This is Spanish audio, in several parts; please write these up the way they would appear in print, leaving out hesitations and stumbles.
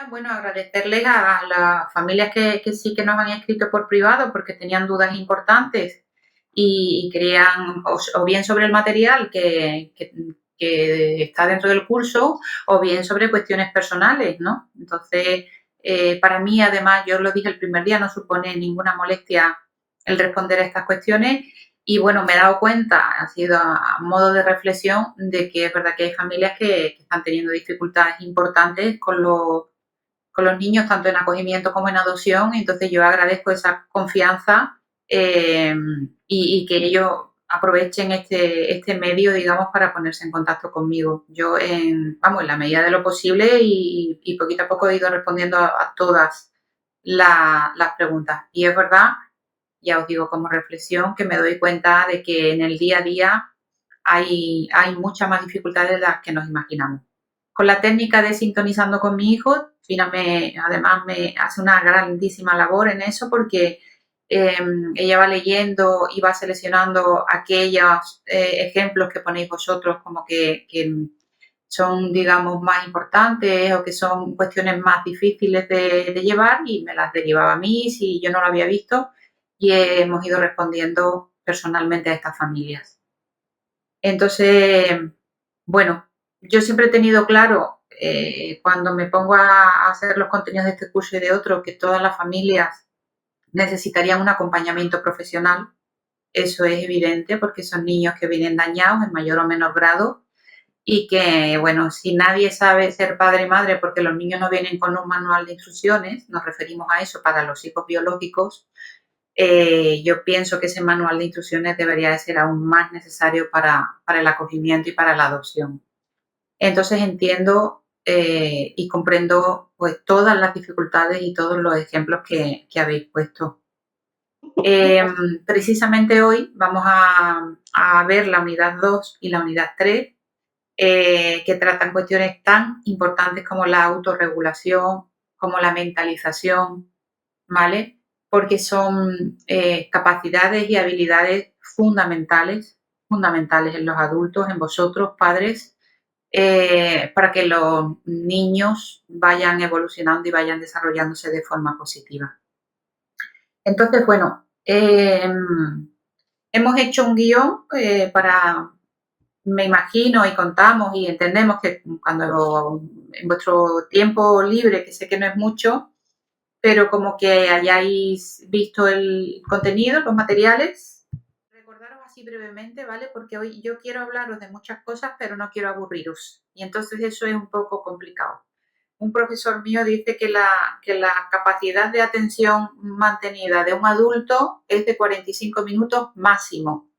Bueno, agradecerles a las familias que sí que nos han escrito por privado porque tenían dudas importantes y querían o bien sobre el material que está dentro del curso o bien sobre cuestiones personales, ¿no? Entonces, para mí, además, yo lo dije el primer día, no supone ninguna molestia el responder a estas cuestiones y bueno, me he dado cuenta, ha sido a modo de reflexión, de que es verdad que hay familias que están teniendo dificultades importantes con los niños, tanto en acogimiento como en adopción. Entonces yo agradezco esa confianza y que ellos aprovechen este medio, digamos, para ponerse en contacto conmigo. Yo, vamos, en la medida de lo posible y poquito a poco he ido respondiendo a todas las preguntas. Y es verdad, ya os digo como reflexión, que me doy cuenta de que en el día a día hay muchas más dificultades de las que nos imaginamos. Con la técnica de sintonizando con mi hijo, Fina además me hace una grandísima labor en eso porque eh, ella va leyendo y va seleccionando aquellos ejemplos que ponéis vosotros como que son, digamos, más importantes o que son cuestiones más difíciles de llevar y me las derivaba a mí si yo no lo había visto y hemos ido respondiendo personalmente a estas familias. Entonces, bueno, yo siempre he tenido claro, cuando me pongo a hacer los contenidos de este curso y de otro, que todas las familias necesitarían un acompañamiento profesional. Eso es evidente porque son niños que vienen dañados en mayor o menor grado y que, bueno, si nadie sabe ser padre y madre porque los niños no vienen con un manual de instrucciones, nos referimos a eso para los hijos biológicos, yo pienso que ese manual de instrucciones debería de ser aún más necesario para el acogimiento y para la adopción. Entonces entiendo y comprendo pues todas las dificultades y todos los ejemplos que habéis puesto. Eh, Precisamente hoy vamos a ver la unidad 2 y la unidad 3 que tratan cuestiones tan importantes como la autorregulación, como la mentalización, ¿vale? Porque son capacidades y habilidades fundamentales, fundamentales en los adultos, en vosotros, padres, para que los niños vayan evolucionando y vayan desarrollándose de forma positiva. Entonces, bueno, hemos hecho un guión para, me imagino y contamos y entendemos que cuando en vuestro tiempo libre, que sé que no es mucho, pero como que hayáis visto el contenido, los materiales. Recordaros así brevemente, ¿vale? Porque hoy yo quiero hablaros de muchas cosas, pero no quiero aburriros. Y entonces eso es un poco complicado. Un profesor mío dice que la capacidad de atención mantenida de un adulto es de 45 minutos máximo.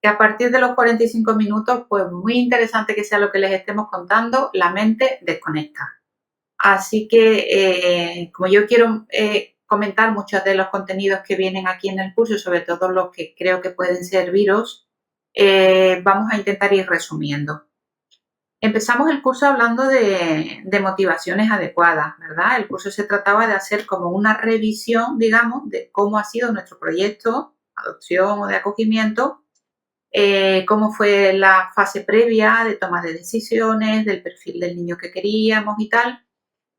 Que a partir de los 45 minutos, pues muy interesante que sea lo que les estemos contando, la mente desconecta. Así que, como yo quiero comentar muchos de los contenidos que vienen aquí en el curso, sobre todo los que creo que pueden serviros, vamos a intentar ir resumiendo. Empezamos el curso hablando de motivaciones adecuadas, ¿verdad? El curso se trataba de hacer como una revisión, digamos, de cómo ha sido nuestro proyecto, adopción o de acogimiento, cómo fue la fase previa de toma de decisiones, del perfil del niño que queríamos y tal,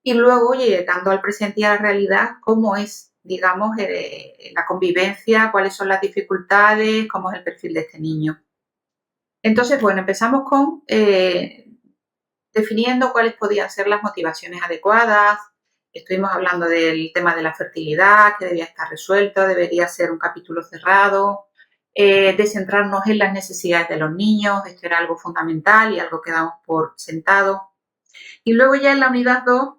y luego llegando al presente y a la realidad, cómo es, digamos, la convivencia, cuáles son las dificultades, cómo es el perfil de este niño. Entonces, bueno, empezamos con definiendo cuáles podían ser las motivaciones adecuadas. Estuvimos hablando del tema de la fertilidad, que debía estar resuelto, debería ser un capítulo cerrado, de centrarnos en las necesidades de los niños, esto era algo fundamental y algo que damos por sentado. Y luego ya en la unidad 2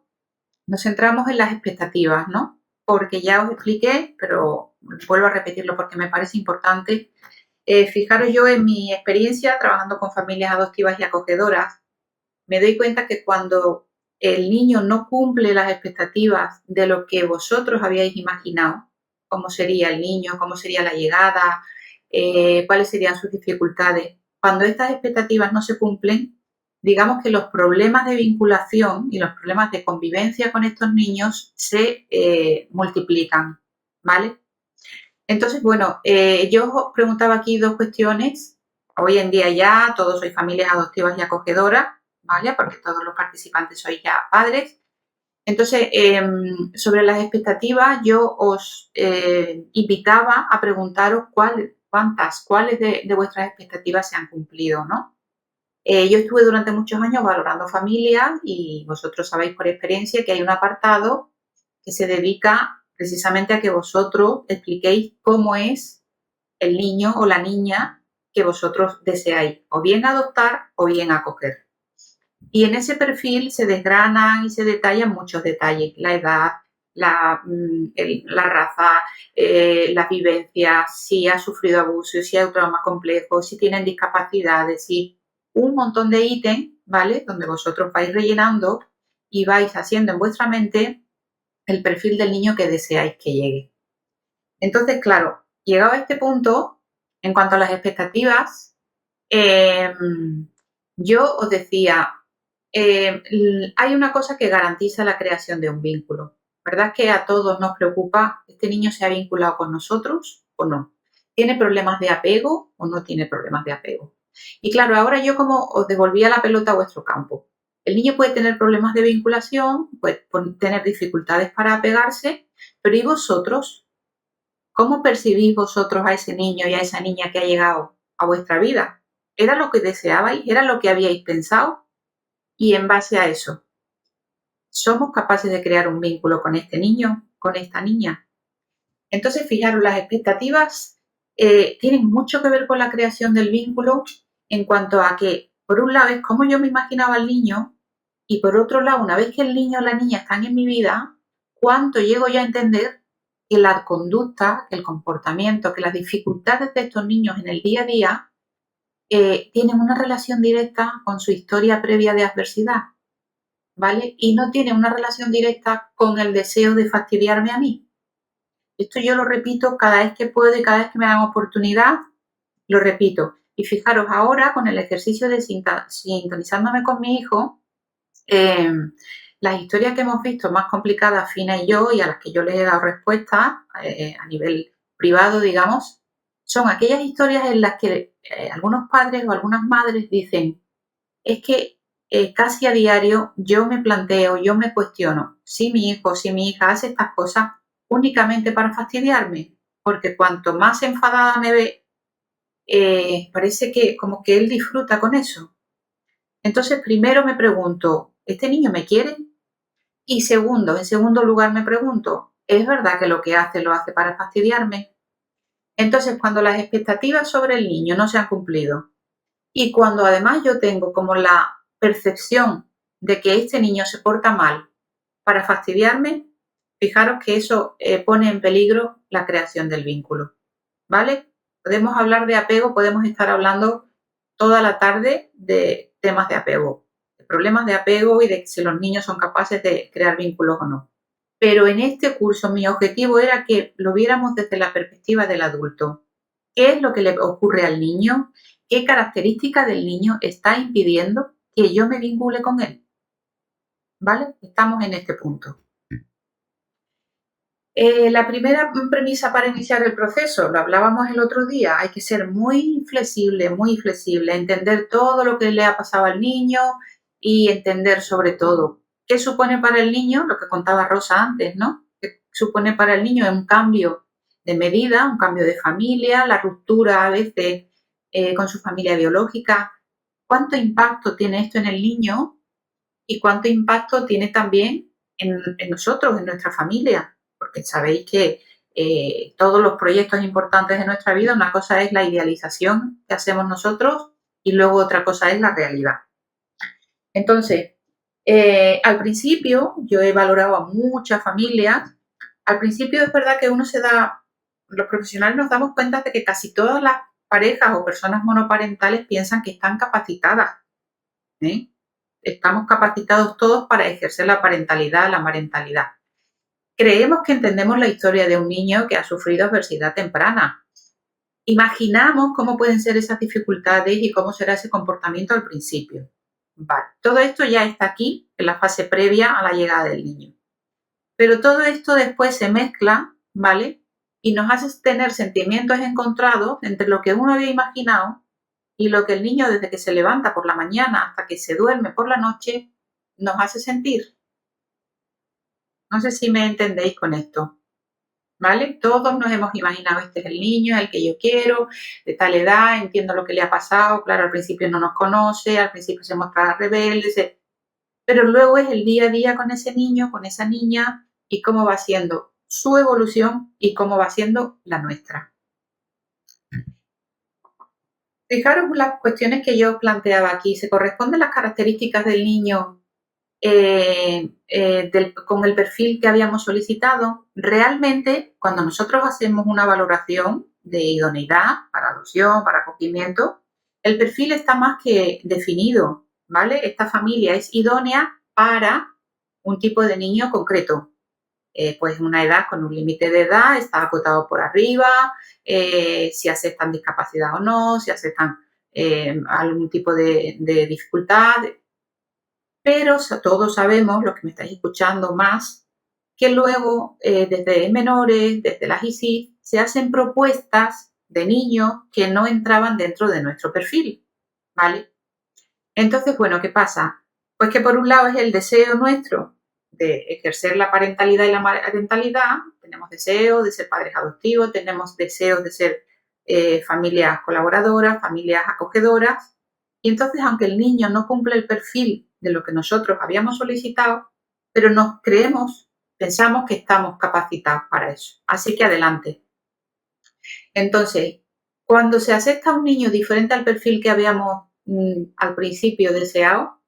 nos centramos en las expectativas, ¿no? Porque ya os expliqué, pero vuelvo a repetirlo porque me parece importante. Fijaros yo en mi experiencia trabajando con familias adoptivas y acogedoras, me doy cuenta que cuando el niño no cumple las expectativas de lo que vosotros habíais imaginado, cómo sería el niño, cómo sería la llegada, cuáles serían sus dificultades, cuando estas expectativas no se cumplen, digamos que los problemas de vinculación y los problemas de convivencia con estos niños se multiplican, ¿vale? Entonces, bueno, yo os preguntaba aquí dos cuestiones. Hoy en día ya todos sois familias adoptivas y acogedoras, ¿vale? Porque todos los participantes sois ya padres. Entonces, sobre las expectativas, yo os invitaba a preguntaros cuáles de vuestras expectativas se han cumplido, ¿no? Yo estuve durante muchos años valorando familias y vosotros sabéis por experiencia que hay un apartado que se dedica precisamente a que vosotros expliquéis cómo es el niño o la niña que vosotros deseáis, o bien adoptar o bien acoger. Y en ese perfil se desgranan y se detallan muchos detalles, la edad, la raza, las vivencias, si ha sufrido abuso, si hay un trauma complejo, si tienen discapacidades, si un montón de ítems, ¿vale? Donde vosotros vais rellenando y vais haciendo en vuestra mente el perfil del niño que deseáis que llegue. Entonces, claro, llegado a este punto, en cuanto a las expectativas, eh, yo os decía, hay una cosa que garantiza la creación de un vínculo. ¿Verdad que a todos nos preocupa, este niño se ha vinculado con nosotros o no? ¿Tiene problemas de apego o no tiene problemas de apego? Y claro, ahora yo como os devolvía la pelota a vuestro campo. El niño puede tener problemas de vinculación, puede tener dificultades para apegarse, pero ¿y vosotros? ¿Cómo percibís vosotros a ese niño y a esa niña que ha llegado a vuestra vida? ¿Era lo que deseabais? ¿Era lo que habíais pensado? Y en base a eso, ¿somos capaces de crear un vínculo con este niño, con esta niña? Entonces, fijaros, las expectativas tienen mucho que ver con la creación del vínculo en cuanto a que, por un lado, es cómo yo me imaginaba al niño y por otro lado, una vez que el niño o la niña están en mi vida, cuánto llego yo a entender que la conducta, que el comportamiento, que las dificultades de estos niños en el día a día tienen una relación directa con su historia previa de adversidad, ¿vale? Y no tiene una relación directa con el deseo de fastidiarme a mí. Esto yo lo repito cada vez que puedo y cada vez que me dan oportunidad, lo repito. Y fijaros, ahora con el ejercicio de sintonizándome con mi hijo, eh, las historias que hemos visto más complicadas, Fina y yo, y a las que yo les he dado respuesta a nivel privado, digamos, son aquellas historias en las que algunos padres o algunas madres dicen, es que casi a diario yo me planteo, yo me cuestiono si mi hijo, si mi hija hace estas cosas únicamente para fastidiarme, porque cuanto más enfadada me ve, parece que como que él disfruta con eso. Entonces, primero me pregunto, ¿este niño me quiere? Y segundo, en segundo lugar me pregunto, ¿es verdad que lo que hace lo hace para fastidiarme? Entonces, cuando las expectativas sobre el niño no se han cumplido y cuando además yo tengo como la percepción de que este niño se porta mal para fastidiarme, fijaros que eso pone en peligro la creación del vínculo, ¿vale? Podemos hablar de apego, podemos estar hablando toda la tarde de temas de apego, de problemas de apego y de si los niños son capaces de crear vínculos o no. Pero en este curso mi objetivo era que lo viéramos desde la perspectiva del adulto. ¿Qué es lo que le ocurre al niño? ¿Qué característica del niño está impidiendo que yo me vincule con él? ¿Vale? Estamos en este punto. La primera premisa para iniciar el proceso, lo hablábamos el otro día, hay que ser muy flexible, entender todo lo que le ha pasado al niño y entender sobre todo qué supone para el niño, lo que contaba Rosa antes, ¿no? ¿Qué supone para el niño un cambio de medida, un cambio de familia, la ruptura a veces con su familia biológica? ¿Cuánto impacto tiene esto en el niño y cuánto impacto tiene también en nosotros, en nuestra familia? Porque sabéis que todos los proyectos importantes de nuestra vida, una cosa es la idealización que hacemos nosotros y luego otra cosa es la realidad. Entonces, al principio, yo he valorado a muchas familias, al principio es verdad que los profesionales nos damos cuenta de que casi todas las parejas o personas monoparentales piensan que están capacitadas, ¿eh? Estamos capacitados todos para ejercer la parentalidad, la marentalidad. Creemos que entendemos la historia de un niño que ha sufrido adversidad temprana. Imaginamos cómo pueden ser esas dificultades y cómo será ese comportamiento al principio. Vale, todo esto ya está aquí en la fase previa a la llegada del niño. Pero todo esto después se mezcla, ¿vale? Y nos hace tener sentimientos encontrados entre lo que uno había imaginado y lo que el niño desde que se levanta por la mañana hasta que se duerme por la noche nos hace sentir. No sé si me entendéis con esto, ¿vale? Todos nos hemos imaginado, este es el niño, es el que yo quiero, de tal edad, entiendo lo que le ha pasado, claro, al principio no nos conoce, al principio se muestra rebelde, pero luego es el día a día con ese niño, con esa niña, y cómo va siendo su evolución y cómo va siendo la nuestra. Fijaros las cuestiones que yo planteaba aquí. ¿Se corresponden las características del niño con el perfil que habíamos solicitado? Realmente, cuando nosotros hacemos una valoración de idoneidad para adopción, para acogimiento, el perfil está más que definido, ¿vale? Esta familia es idónea para un tipo de niño concreto. Pues una edad con un límite de edad, está acotado por arriba, si aceptan discapacidad o no, si aceptan algún tipo de dificultad, pero todos sabemos, los que me estáis escuchando más, que luego desde menores, desde las ISIF, se hacen propuestas de niños que no entraban dentro de nuestro perfil, ¿vale? Entonces, bueno, ¿qué pasa? Pues que por un lado es el deseo nuestro de ejercer la parentalidad y la parentalidad, tenemos deseos de ser padres adoptivos, tenemos deseos de ser familias colaboradoras, familias acogedoras, y entonces aunque el niño no cumple el perfil de lo que nosotros habíamos solicitado, pero nos creemos, pensamos que estamos capacitados para eso. Así que adelante. Entonces, cuando se acepta un niño diferente al perfil que habíamos al principio deseado,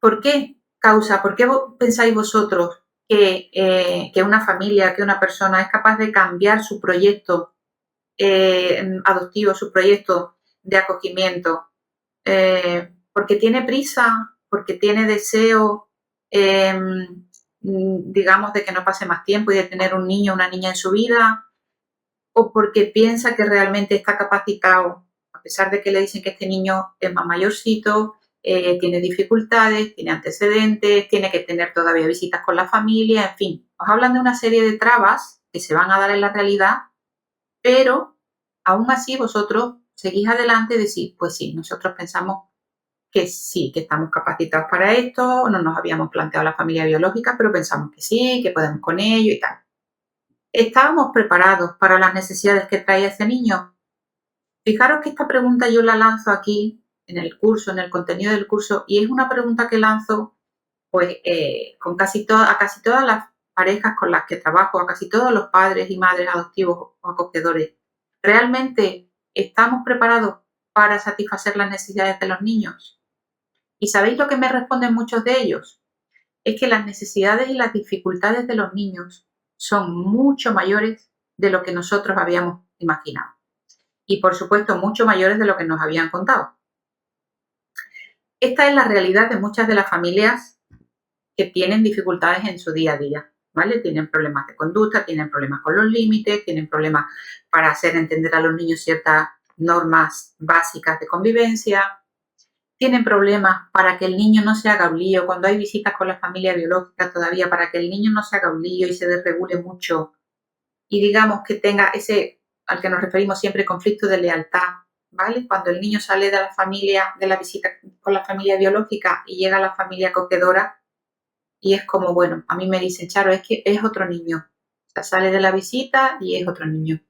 ¿por qué causa? ¿Por qué pensáis vosotros que una familia, que una persona es capaz de cambiar su proyecto adoptivo, su proyecto de acogimiento? Porque tiene prisa, porque tiene deseo, digamos, de que no pase más tiempo y de tener un niño o una niña en su vida, o porque piensa que realmente está capacitado, a pesar de que le dicen que este niño es más mayorcito, tiene dificultades, tiene antecedentes, tiene que tener todavía visitas con la familia, en fin, os hablan de una serie de trabas que se van a dar en la realidad, pero aún así vosotros seguís adelante y decís, pues sí, nosotros pensamos que sí, que estamos capacitados para esto, no nos habíamos planteado la familia biológica, pero pensamos que sí, que podemos con ello y tal. ¿Estábamos preparados para las necesidades que traía ese niño? Fijaros que esta pregunta yo la lanzo aquí en el curso, en el contenido del curso, y es una pregunta que lanzo pues con a casi todas las parejas con las que trabajo, a casi todos los padres y madres adoptivos o acogedores. ¿Realmente estamos preparados para satisfacer las necesidades de los niños? ¿Y sabéis lo que me responden muchos de ellos? Es que las necesidades y las dificultades de los niños son mucho mayores de lo que nosotros habíamos imaginado. Y por supuesto, mucho mayores de lo que nos habían contado. Esta es la realidad de muchas de las familias que tienen dificultades en su día a día, ¿vale? Tienen problemas de conducta, tienen problemas con los límites, tienen problemas para hacer entender a los niños ciertas normas básicas de convivencia, tienen problemas para que el niño no se haga un lío, cuando hay visitas con la familia biológica todavía, para que el niño no se haga un lío y se desregule mucho y digamos que tenga ese, al que nos referimos siempre, conflicto de lealtad, ¿vale? Cuando el niño sale de la familia, de la visita con la familia biológica y llega a la familia acogedora y es como, bueno, a mí me dicen, Charo, es que es otro niño. O sea, sale de la visita y es otro niño.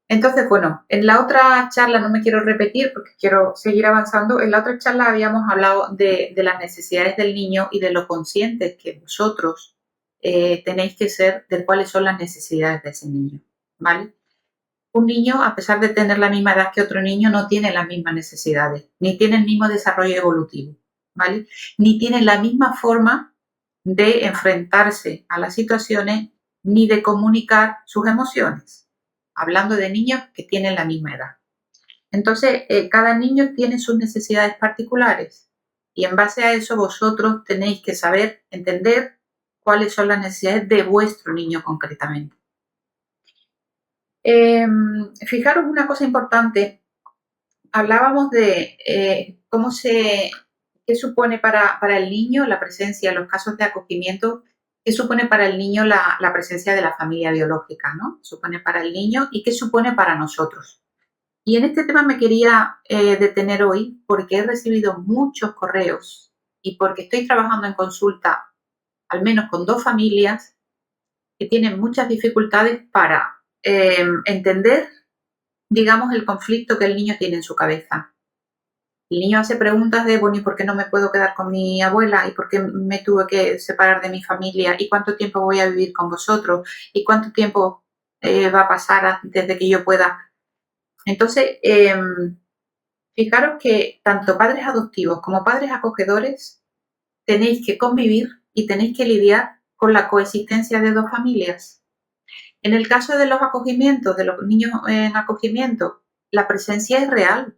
Entonces, bueno, en la otra charla, no me quiero repetir porque quiero seguir avanzando, en la otra charla habíamos hablado de las necesidades del niño y de lo conscientes que vosotros tenéis que ser de cuáles son las necesidades de ese niño, ¿vale? Un niño, a pesar de tener la misma edad que otro niño, no tiene las mismas necesidades, ni tiene el mismo desarrollo evolutivo, ¿vale? Ni tiene la misma forma de enfrentarse a las situaciones ni de comunicar sus emociones, hablando de niños que tienen la misma edad. Entonces, cada niño tiene sus necesidades particulares y en base a eso vosotros tenéis que saber, entender cuáles son las necesidades de vuestro niño concretamente. Fijaros una cosa importante, hablábamos de qué supone para el niño la presencia, en los casos de acogimiento, qué supone para el niño la presencia de la familia biológica, ¿no? Supone para el niño y qué supone para nosotros. Y en este tema me quería detener hoy porque he recibido muchos correos y porque estoy trabajando en consulta al menos con 2 familias que tienen muchas dificultades para entender, digamos, el conflicto que el niño tiene en su cabeza. El niño hace preguntas de, bueno, ¿y por qué no me puedo quedar con mi abuela? ¿Y por qué me tuve que separar de mi familia? ¿Y cuánto tiempo voy a vivir con vosotros? ¿Y cuánto tiempo va a pasar antes de que yo pueda? Entonces, fijaros que tanto padres adoptivos como padres acogedores tenéis que convivir y tenéis que lidiar con la coexistencia de 2 familias. En el caso de los acogimientos, de los niños en acogimiento, la presencia es real,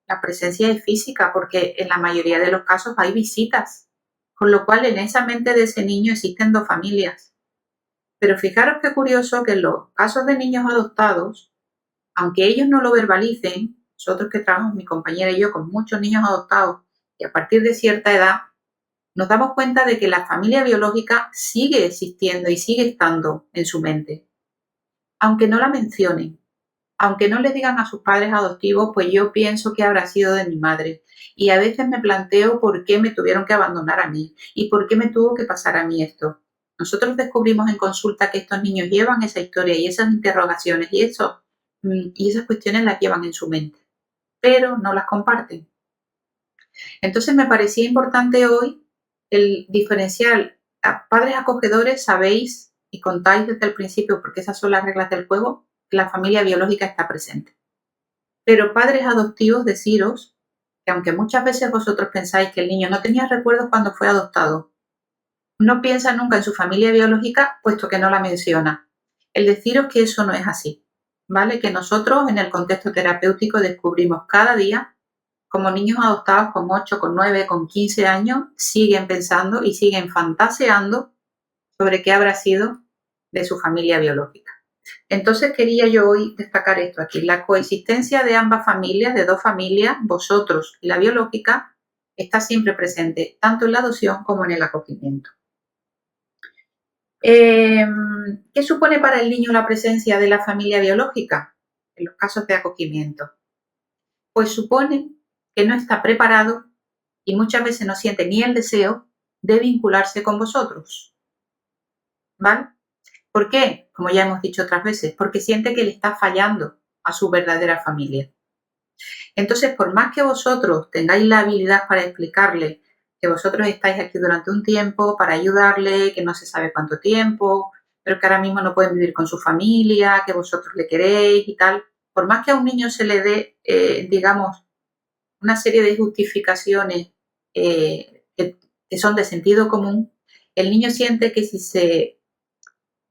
la presencia es física, porque en la mayoría de los casos hay visitas, con lo cual en esa mente de ese niño existen 2 familias. Pero fijaros qué curioso que en los casos de niños adoptados, aunque ellos no lo verbalicen, nosotros que trabajamos, mi compañera y yo, con muchos niños adoptados, y a partir de cierta edad, nos damos cuenta de que la familia biológica sigue existiendo y sigue estando en su mente, aunque no la mencionen, aunque no le digan a sus padres adoptivos, pues yo pienso que habrá sido de mi madre. Y a veces me planteo por qué me tuvieron que abandonar a mí y por qué me tuvo que pasar a mí esto. Nosotros descubrimos en consulta que estos niños llevan esa historia y esas interrogaciones y eso y esas cuestiones las llevan en su mente, pero no las comparten. Entonces me parecía importante hoy el diferenciar a padres acogedores, sabéis y contáis desde el principio, porque esas son las reglas del juego, que la familia biológica está presente. Pero padres adoptivos, deciros que aunque muchas veces vosotros pensáis que el niño no tenía recuerdos cuando fue adoptado, no piensa nunca en su familia biológica, puesto que no la menciona. El deciros que eso no es así, ¿vale? Que nosotros en el contexto terapéutico descubrimos cada día como niños adoptados con 8, con 9, con 15 años siguen pensando y siguen fantaseando sobre qué habrá sido de su familia biológica. Entonces quería yo hoy destacar esto aquí, la coexistencia de ambas familias, de 2 familias, vosotros y la biológica, está siempre presente, tanto en la adopción como en el acogimiento. ¿Qué supone para el niño la presencia de la familia biológica en los casos de acogimiento? Pues supone que no está preparado y muchas veces no siente ni el deseo de vincularse con vosotros, ¿vale? ¿Por qué? Como ya hemos dicho otras veces, porque siente que le está fallando a su verdadera familia. Entonces, por más que vosotros tengáis la habilidad para explicarle que vosotros estáis aquí durante un tiempo para ayudarle, que no se sabe cuánto tiempo, pero que ahora mismo no pueden vivir con su familia, que vosotros le queréis y tal, por más que a un niño se le dé, digamos, una serie de justificaciones que son de sentido común, el niño siente que si se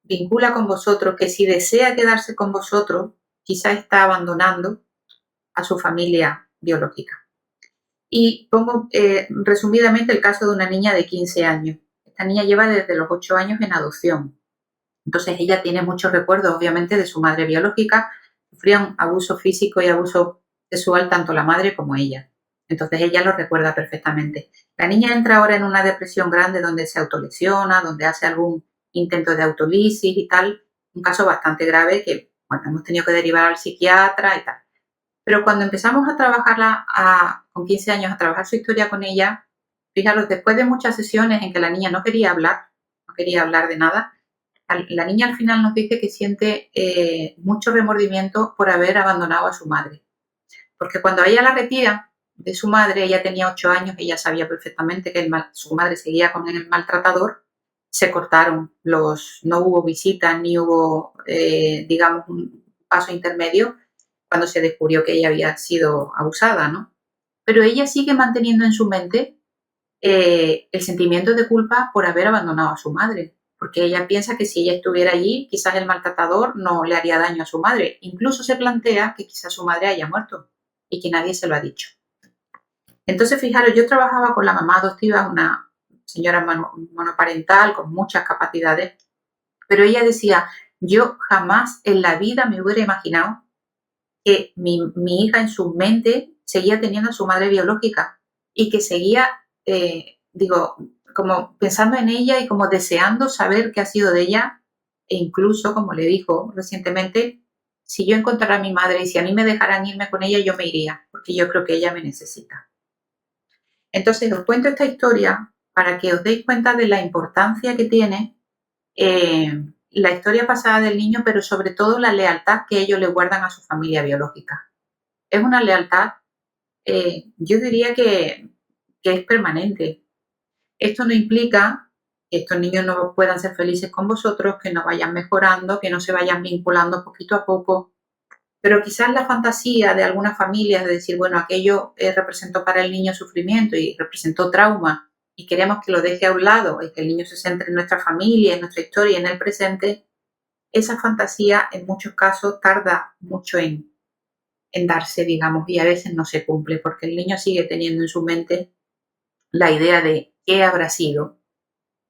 vincula con vosotros, que si desea quedarse con vosotros, quizá está abandonando a su familia biológica. Y pongo resumidamente el caso de una niña de 15 años. Esta niña lleva desde los 8 años en adopción. Entonces ella tiene muchos recuerdos, obviamente, de su madre biológica. Sufrían abuso físico y abuso sexual tanto la madre como ella. Entonces ella lo recuerda perfectamente. La niña entra ahora en una depresión grande donde se autolesiona, donde hace algún intento de autolisis y tal. Un caso bastante grave que, bueno, hemos tenido que derivar al psiquiatra y tal. Pero cuando empezamos a trabajarla con 15 años, a trabajar su historia con ella, fijaros, después de muchas sesiones en que la niña no quería hablar de nada, la niña al final nos dice que siente mucho remordimiento por haber abandonado a su madre. Porque cuando ella la retira de su madre, ella tenía 8 años, ella sabía perfectamente que su madre seguía con el maltratador, se cortaron no hubo visitas ni hubo, digamos, un paso intermedio cuando se descubrió que ella había sido abusada, ¿no? Pero ella sigue manteniendo en su mente el sentimiento de culpa por haber abandonado a su madre, porque ella piensa que si ella estuviera allí, quizás el maltratador no le haría daño a su madre. Incluso se plantea que quizás su madre haya muerto y que nadie se lo ha dicho. Entonces, fijaros, yo trabajaba con la mamá adoptiva, una señora monoparental con muchas capacidades, pero ella decía, yo jamás en la vida me hubiera imaginado que mi hija en su mente seguía teniendo a su madre biológica y que seguía, digo, como pensando en ella y como deseando saber qué ha sido de ella e incluso, como le dijo recientemente, si yo encontrara a mi madre y si a mí me dejaran irme con ella, yo me iría, porque yo creo que ella me necesita. Entonces, os cuento esta historia para que os deis cuenta de la importancia que tiene la historia pasada del niño, pero sobre todo la lealtad que ellos le guardan a su familia biológica. Es una lealtad, yo diría que es permanente. Esto no implica que estos niños no puedan ser felices con vosotros, que no vayan mejorando, que no se vayan vinculando poquito a poco, pero quizás la fantasía de algunas familias de decir, bueno, aquello representó para el niño sufrimiento y representó trauma y queremos que lo deje a un lado y que el niño se centre en nuestra familia, en nuestra historia, en el presente, esa fantasía en muchos casos tarda mucho en darse, digamos, y a veces no se cumple porque el niño sigue teniendo en su mente la idea de qué habrá sido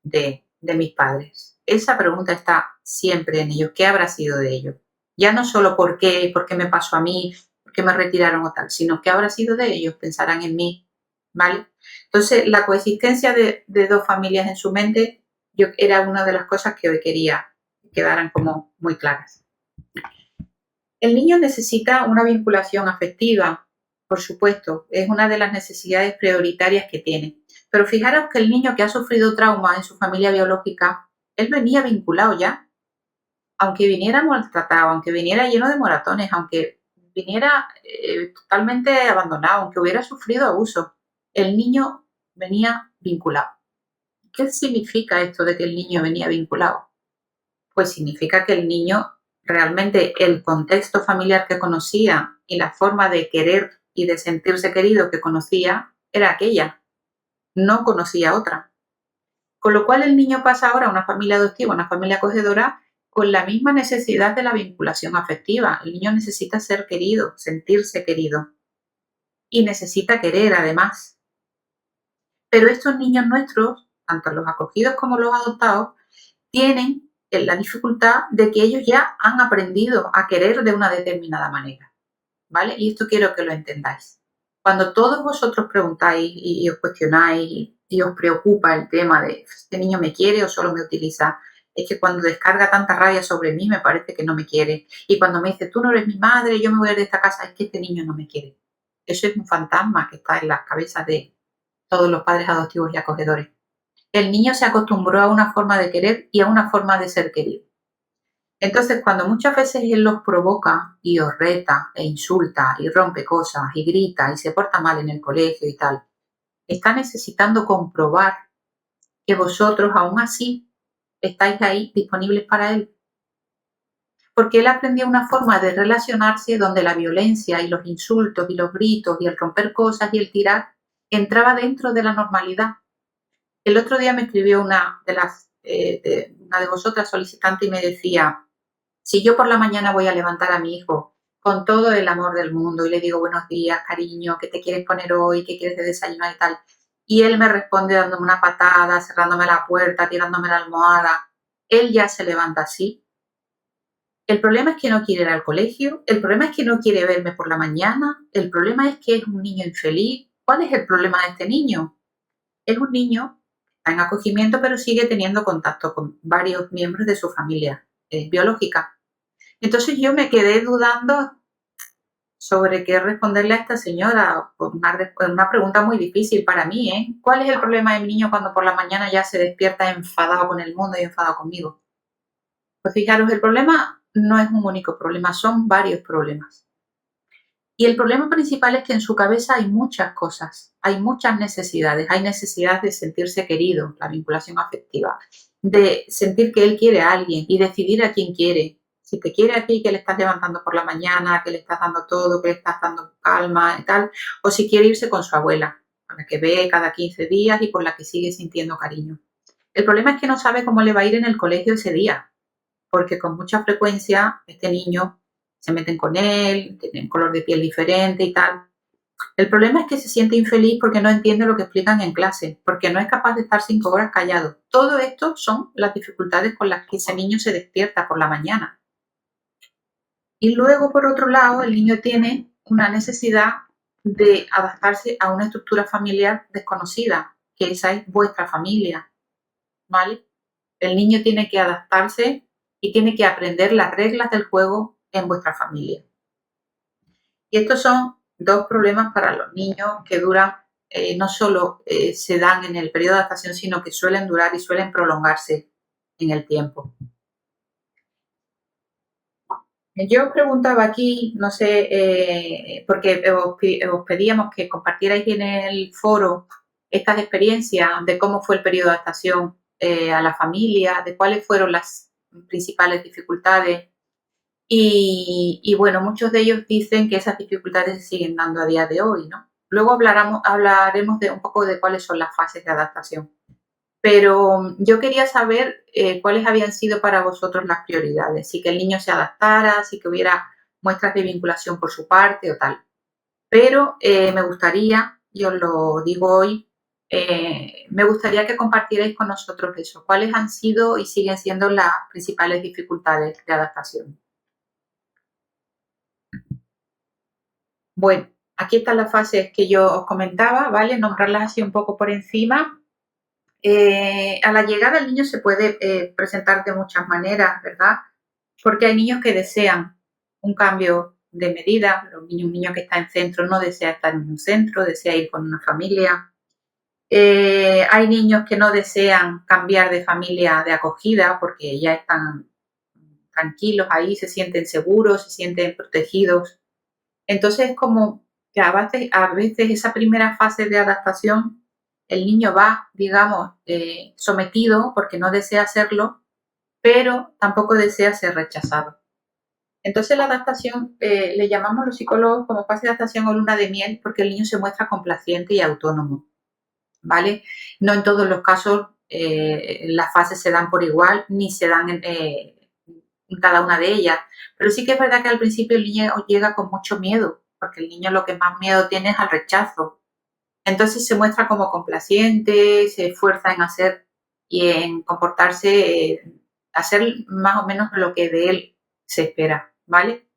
de mis padres. Esa pregunta está siempre en ellos, ¿qué habrá sido de ellos? Ya no solo por qué me pasó a mí, por qué me retiraron o tal, sino qué habrá sido de ellos, pensarán en mí, ¿vale? Entonces, la coexistencia de dos familias en su mente era una de las cosas que hoy quería que quedaran como muy claras. El niño necesita una vinculación afectiva, por supuesto, es una de las necesidades prioritarias que tiene. Pero fijaros que el niño que ha sufrido trauma en su familia biológica, él venía vinculado ya, aunque viniera maltratado, aunque viniera lleno de moratones, aunque viniera totalmente abandonado, aunque hubiera sufrido abuso, el niño venía vinculado. ¿Qué significa esto de que el niño venía vinculado? Pues significa que el niño realmente el contexto familiar que conocía y la forma de querer y de sentirse querido que conocía era aquella, no conocía otra. Con lo cual el niño pasa ahora a una familia adoptiva, a una familia acogedora, con la misma necesidad de la vinculación afectiva. El niño necesita ser querido, sentirse querido y necesita querer además. Pero estos niños nuestros, tanto los acogidos como los adoptados, tienen la dificultad de que ellos ya han aprendido a querer de una determinada manera, ¿vale? Y esto quiero que lo entendáis. Cuando todos vosotros preguntáis y os cuestionáis y os preocupa el tema de este niño me quiere o solo me utiliza, es que cuando descarga tanta rabia sobre mí me parece que no me quiere. Y cuando me dice tú no eres mi madre, yo me voy a ir de esta casa, es que este niño no me quiere. Eso es un fantasma que está en las cabezas de todos los padres adoptivos y acogedores. El niño se acostumbró a una forma de querer y a una forma de ser querido. Entonces, cuando muchas veces él los provoca y os reta e insulta y rompe cosas y grita y se porta mal en el colegio y tal, está necesitando comprobar que vosotros aún así estáis ahí disponibles para él. Porque él aprendió una forma de relacionarse donde la violencia y los insultos y los gritos y el romper cosas y el tirar entraba dentro de la normalidad. El otro día me escribió una de vosotras solicitante y me decía, si yo por la mañana voy a levantar a mi hijo con todo el amor del mundo y le digo buenos días, cariño, ¿qué te quieres poner hoy? ¿Qué quieres de desayunar y tal? Y él me responde dándome una patada, cerrándome la puerta, tirándome la almohada. Él ya se levanta así. El problema es que no quiere ir al colegio, el problema es que no quiere verme por la mañana, el problema es que es un niño infeliz. ¿Cuál es el problema de este niño? Es un niño que está en acogimiento pero sigue teniendo contacto con varios miembros de su familia biológica. Entonces yo me quedé dudando sobre qué responderle a esta señora, una pregunta muy difícil para mí, ¿eh? ¿Cuál es el problema de mi niño cuando por la mañana ya se despierta enfadado con el mundo y enfadado conmigo? Pues fijaros, el problema no es un único problema, son varios problemas. Y el problema principal es que en su cabeza hay muchas cosas, hay muchas necesidades. Hay necesidad de sentirse querido, la vinculación afectiva, de sentir que él quiere a alguien y decidir a quién quiere. Si te quiere a ti, que le estás levantando por la mañana, que le estás dando todo, que le estás dando calma y tal, o si quiere irse con su abuela, con la que ve cada 15 días y por la que sigue sintiendo cariño. El problema es que no sabe cómo le va a ir en el colegio ese día, porque con mucha frecuencia este niño se meten con él, tienen color de piel diferente y tal. El problema es que se siente infeliz porque no entiende lo que explican en clase, porque no es capaz de estar 5 horas callado. Todo esto son las dificultades con las que ese niño se despierta por la mañana. Y luego, por otro lado, el niño tiene una necesidad de adaptarse a una estructura familiar desconocida, que esa es vuestra familia, ¿vale? El niño tiene que adaptarse y tiene que aprender las reglas del juego en vuestra familia. Y estos son dos problemas para los niños que duran no solo se dan en el periodo de adaptación, sino que suelen durar y suelen prolongarse en el tiempo. Yo preguntaba aquí, no sé, porque os pedíamos que compartierais en el foro estas experiencias de cómo fue el periodo de adaptación a la familia, de cuáles fueron las principales dificultades. Y bueno, muchos de ellos dicen que esas dificultades se siguen dando a día de hoy, ¿no? Luego hablaremos de un poco de cuáles son las fases de adaptación. Pero yo quería saber cuáles habían sido para vosotros las prioridades, si que el niño se adaptara, si que hubiera muestras de vinculación por su parte o tal. Pero me gustaría, y os lo digo hoy, me gustaría que compartierais con nosotros eso, cuáles han sido y siguen siendo las principales dificultades de adaptación. Bueno, aquí están las fases que yo os comentaba, ¿vale? Nombrarlas así un poco por encima. A la llegada el niño se puede presentar de muchas maneras, ¿verdad? Porque hay niños que desean un cambio de medida, un niño que está en centro no desea estar en un centro, desea ir con una familia. Hay niños que no desean cambiar de familia de acogida porque ya están tranquilos ahí, se sienten seguros, se sienten protegidos. Entonces es como que a veces esa primera fase de adaptación, el niño va, digamos, sometido porque no desea hacerlo, pero tampoco desea ser rechazado. Entonces la adaptación le llamamos los psicólogos como fase de adaptación o luna de miel porque el niño se muestra complaciente y autónomo, ¿vale? No en todos los casos las fases se dan por igual ni se dan en cada una de ellas, pero sí que es verdad que al principio el niño llega con mucho miedo, porque el niño lo que más miedo tiene es al rechazo. Entonces se muestra como complaciente, se esfuerza en hacer y en comportarse, hacer más o menos lo que de él se espera, ¿vale?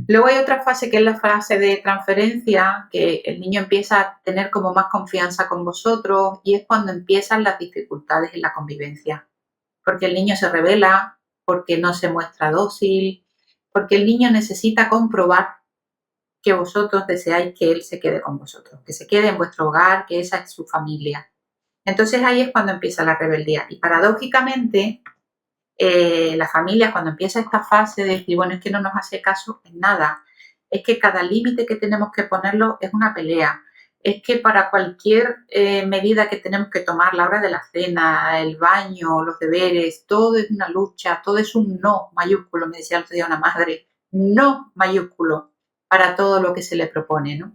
Luego hay otra fase que es la fase de transferencia, que el niño empieza a tener como más confianza con vosotros y es cuando empiezan las dificultades en la convivencia. Porque el niño se revela, porque no se muestra dócil, porque el niño necesita comprobar que vosotros deseáis que él se quede con vosotros, que se quede en vuestro hogar, que esa es su familia. Entonces ahí es cuando empieza la rebeldía. Y paradójicamente, la familia cuando empieza esta fase de decir, bueno, es que no nos hace caso en nada, es que cada límite que tenemos que ponerlo es una pelea, es que para cualquier medida que tenemos que tomar, la hora de la cena, el baño, los deberes, todo es una lucha, todo es un no mayúsculo, me decía el otro día una madre, no mayúsculo para todo lo que se le propone, ¿no?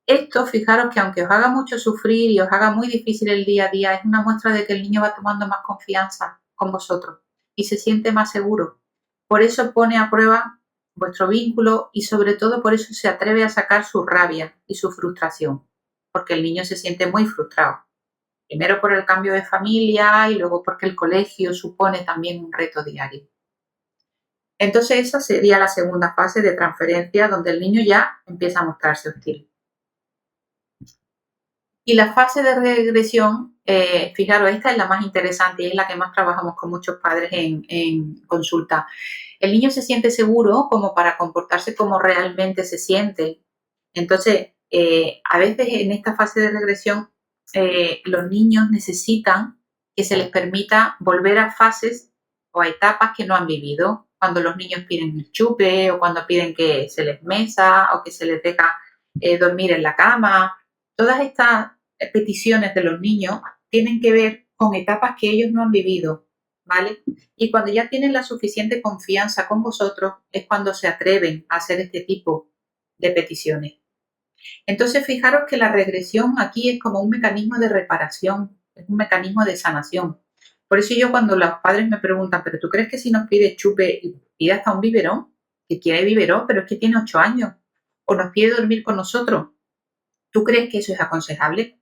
Esto, fijaros que aunque os haga mucho sufrir y os haga muy difícil el día a día, es una muestra de que el niño va tomando más confianza con vosotros y se siente más seguro. Por eso pone a prueba vuestro vínculo y sobre todo por eso se atreve a sacar su rabia y su frustración, porque el niño se siente muy frustrado. Primero por el cambio de familia y luego porque el colegio supone también un reto diario. Entonces esa sería la segunda fase de transferencia donde el niño ya empieza a mostrarse hostil. Y la fase de regresión, fijaros, esta es la más interesante y es la que más trabajamos con muchos padres en consulta. El niño se siente seguro como para comportarse como realmente se siente. Entonces, a veces en esta fase de regresión, los niños necesitan que se les permita volver a fases o a etapas que no han vivido. Cuando los niños piden el chupe o cuando piden que se les mesa o que se les deja dormir en la cama. Todas estas peticiones de los niños tienen que ver con etapas que ellos no han vivido, ¿vale? Y cuando ya tienen la suficiente confianza con vosotros es cuando se atreven a hacer este tipo de peticiones. Entonces, fijaros que la regresión aquí es como un mecanismo de reparación, es un mecanismo de sanación. Por eso yo cuando los padres me preguntan, ¿pero tú crees que si nos pide chupe y pide hasta un biberón? Que quiere biberón, pero es que tiene 8 años. O nos pide dormir con nosotros. ¿Tú crees que eso es aconsejable?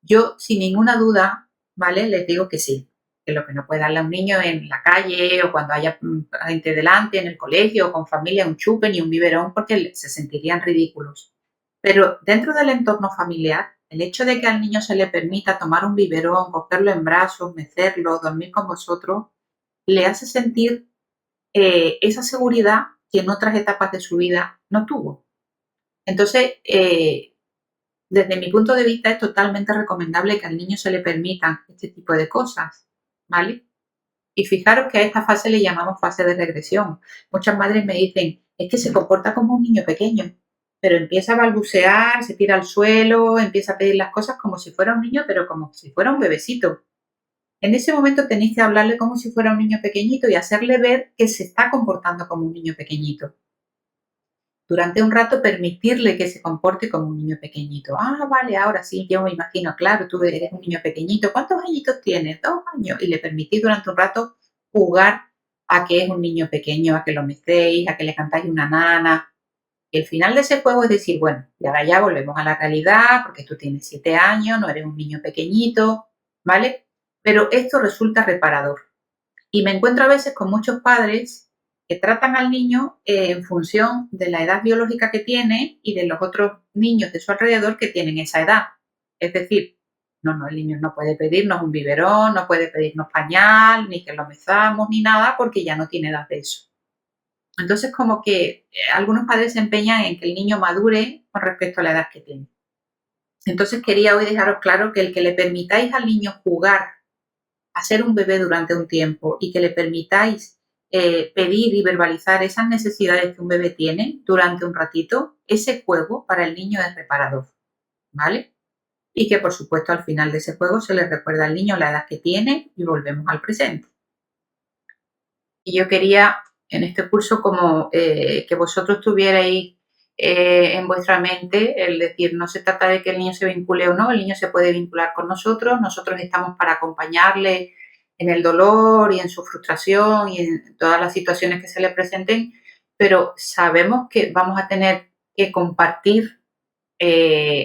Yo, sin ninguna duda, ¿vale? Les digo que sí, que lo que no puede darle a un niño en la calle o cuando haya gente delante, en el colegio o con familia, un chupe ni un biberón, porque se sentirían ridículos. Pero dentro del entorno familiar, el hecho de que al niño se le permita tomar un biberón, cogerlo en brazos, mecerlo, dormir con vosotros, le hace sentir esa seguridad que en otras etapas de su vida no tuvo. Entonces, desde mi punto de vista es totalmente recomendable que al niño se le permitan este tipo de cosas, ¿vale? Y fijaros que a esta fase le llamamos fase de regresión. Muchas madres me dicen, es que se comporta como un niño pequeño, pero empieza a balbucear, se tira al suelo, empieza a pedir las cosas como si fuera un niño, pero como si fuera un bebecito. En ese momento tenéis que hablarle como si fuera un niño pequeñito y hacerle ver que se está comportando como un niño pequeñito. Durante un rato permitirle que se comporte como un niño pequeñito. Ah, vale, ahora sí, yo me imagino, claro, tú eres un niño pequeñito. ¿Cuántos añitos tienes? 2 años. Y le permitís durante un rato jugar a que es un niño pequeño, a que lo mecéis, a que le cantáis una nana. Y el final de ese juego es decir, bueno, y ahora ya volvemos a la realidad, porque tú tienes 7 años, no eres un niño pequeñito, ¿vale? Pero esto resulta reparador. Y me encuentro a veces con muchos padres que tratan al niño en función de la edad biológica que tiene y de los otros niños de su alrededor que tienen esa edad. Es decir, no, el niño no puede pedirnos un biberón, no puede pedirnos pañal, ni que lo mezamos, ni nada, porque ya no tiene edad de eso. Entonces, como que algunos padres se empeñan en que el niño madure con respecto a la edad que tiene. Entonces, quería hoy dejaros claro que el que le permitáis al niño jugar a ser un bebé durante un tiempo y que le permitáis pedir y verbalizar esas necesidades que un bebé tiene durante un ratito, ese juego para el niño es reparador, ¿vale? Y que por supuesto al final de ese juego se le recuerda al niño la edad que tiene y volvemos al presente. Y yo quería en este curso como que vosotros tuvierais en vuestra mente el decir, no se trata de que el niño se vincule o no, el niño se puede vincular con nosotros estamos para acompañarle en el dolor y en su frustración y en todas las situaciones que se le presenten, pero sabemos que vamos a tener que compartir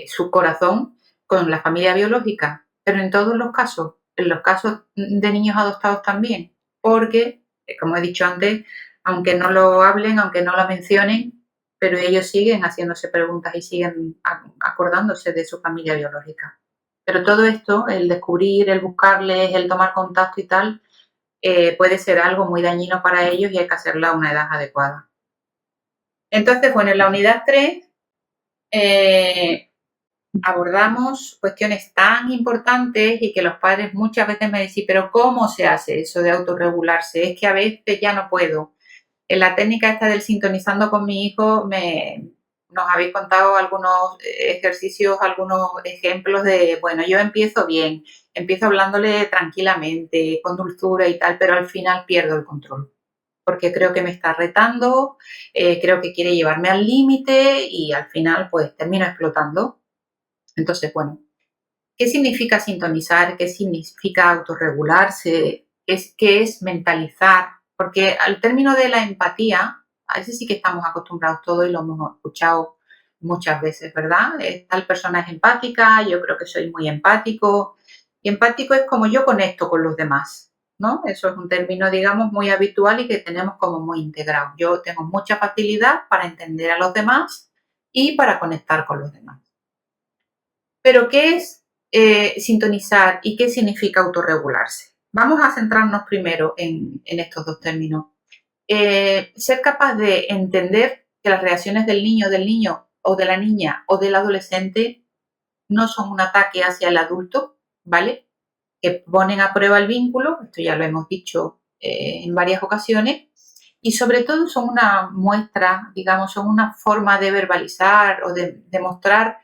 su corazón con la familia biológica, pero en todos los casos, en los casos de niños adoptados también, porque, como he dicho antes, aunque no lo hablen, aunque no lo mencionen, pero ellos siguen haciéndose preguntas y siguen acordándose de su familia biológica. Pero todo esto, el descubrir, el buscarles, el tomar contacto y tal, puede ser algo muy dañino para ellos y hay que hacerlo a una edad adecuada. Entonces, bueno, en la unidad 3 abordamos cuestiones tan importantes y que los padres muchas veces me dicen, pero ¿cómo se hace eso de autorregularse? Es que a veces ya no puedo. En la técnica esta del sintonizando con mi hijo, nos habéis contado algunos ejercicios, algunos ejemplos de, bueno, yo empiezo bien, empiezo hablándole tranquilamente, con dulzura y tal, pero al final pierdo el control. Porque creo que me está retando, creo que quiere llevarme al límite y al final pues termino explotando. Entonces, bueno, ¿qué significa sintonizar? ¿Qué significa autorregularse? ¿Qué es mentalizar? Porque al término de la empatía, a ese sí que estamos acostumbrados todos y lo hemos escuchado muchas veces, ¿verdad? Tal persona es empática, yo creo que soy muy empático. Y empático es como yo conecto con los demás, ¿no? Eso es un término, digamos, muy habitual y que tenemos como muy integrado. Yo tengo mucha facilidad para entender a los demás y para conectar con los demás. Pero, ¿qué es sintonizar y qué significa autorregularse? Vamos a centrarnos primero en estos dos términos. Ser capaz de entender que las reacciones del niño o de la niña o del adolescente no son un ataque hacia el adulto, ¿vale? Que ponen a prueba el vínculo, esto ya lo hemos dicho en varias ocasiones, y sobre todo son una muestra, digamos, son una forma de verbalizar o de mostrar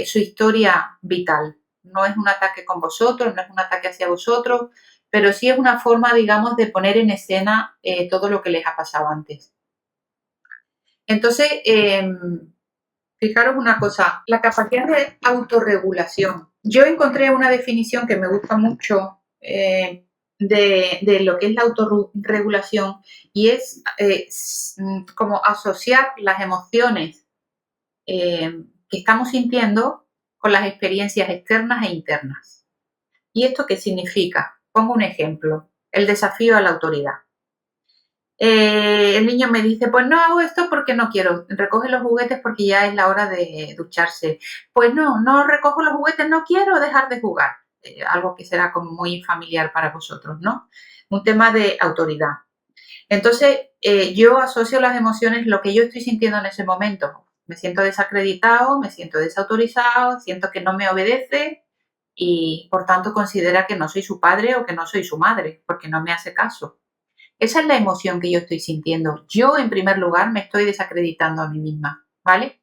su historia vital. No es un ataque con vosotros, no es un ataque hacia vosotros, pero sí es una forma, digamos, de poner en escena todo lo que les ha pasado antes. Entonces, fijaros una cosa, la capacidad de autorregulación. Yo encontré una definición que me gusta mucho de lo que es la autorregulación y es como asociar las emociones que estamos sintiendo con las experiencias externas e internas. ¿Y esto qué significa? Pongo un ejemplo, el desafío a la autoridad. El niño me dice, pues no hago esto porque no quiero, recoge los juguetes porque ya es la hora de ducharse. Pues no recojo los juguetes, no quiero dejar de jugar. Algo que será como muy familiar para vosotros, ¿no? Un tema de autoridad. Entonces, yo asocio las emociones, lo que yo estoy sintiendo en ese momento. Me siento desacreditado, me siento desautorizado, siento que no me obedece y por tanto considera que no soy su padre o que no soy su madre, porque no me hace caso. Esa es la emoción que yo estoy sintiendo. Yo, en primer lugar, me estoy desacreditando a mí misma, ¿vale?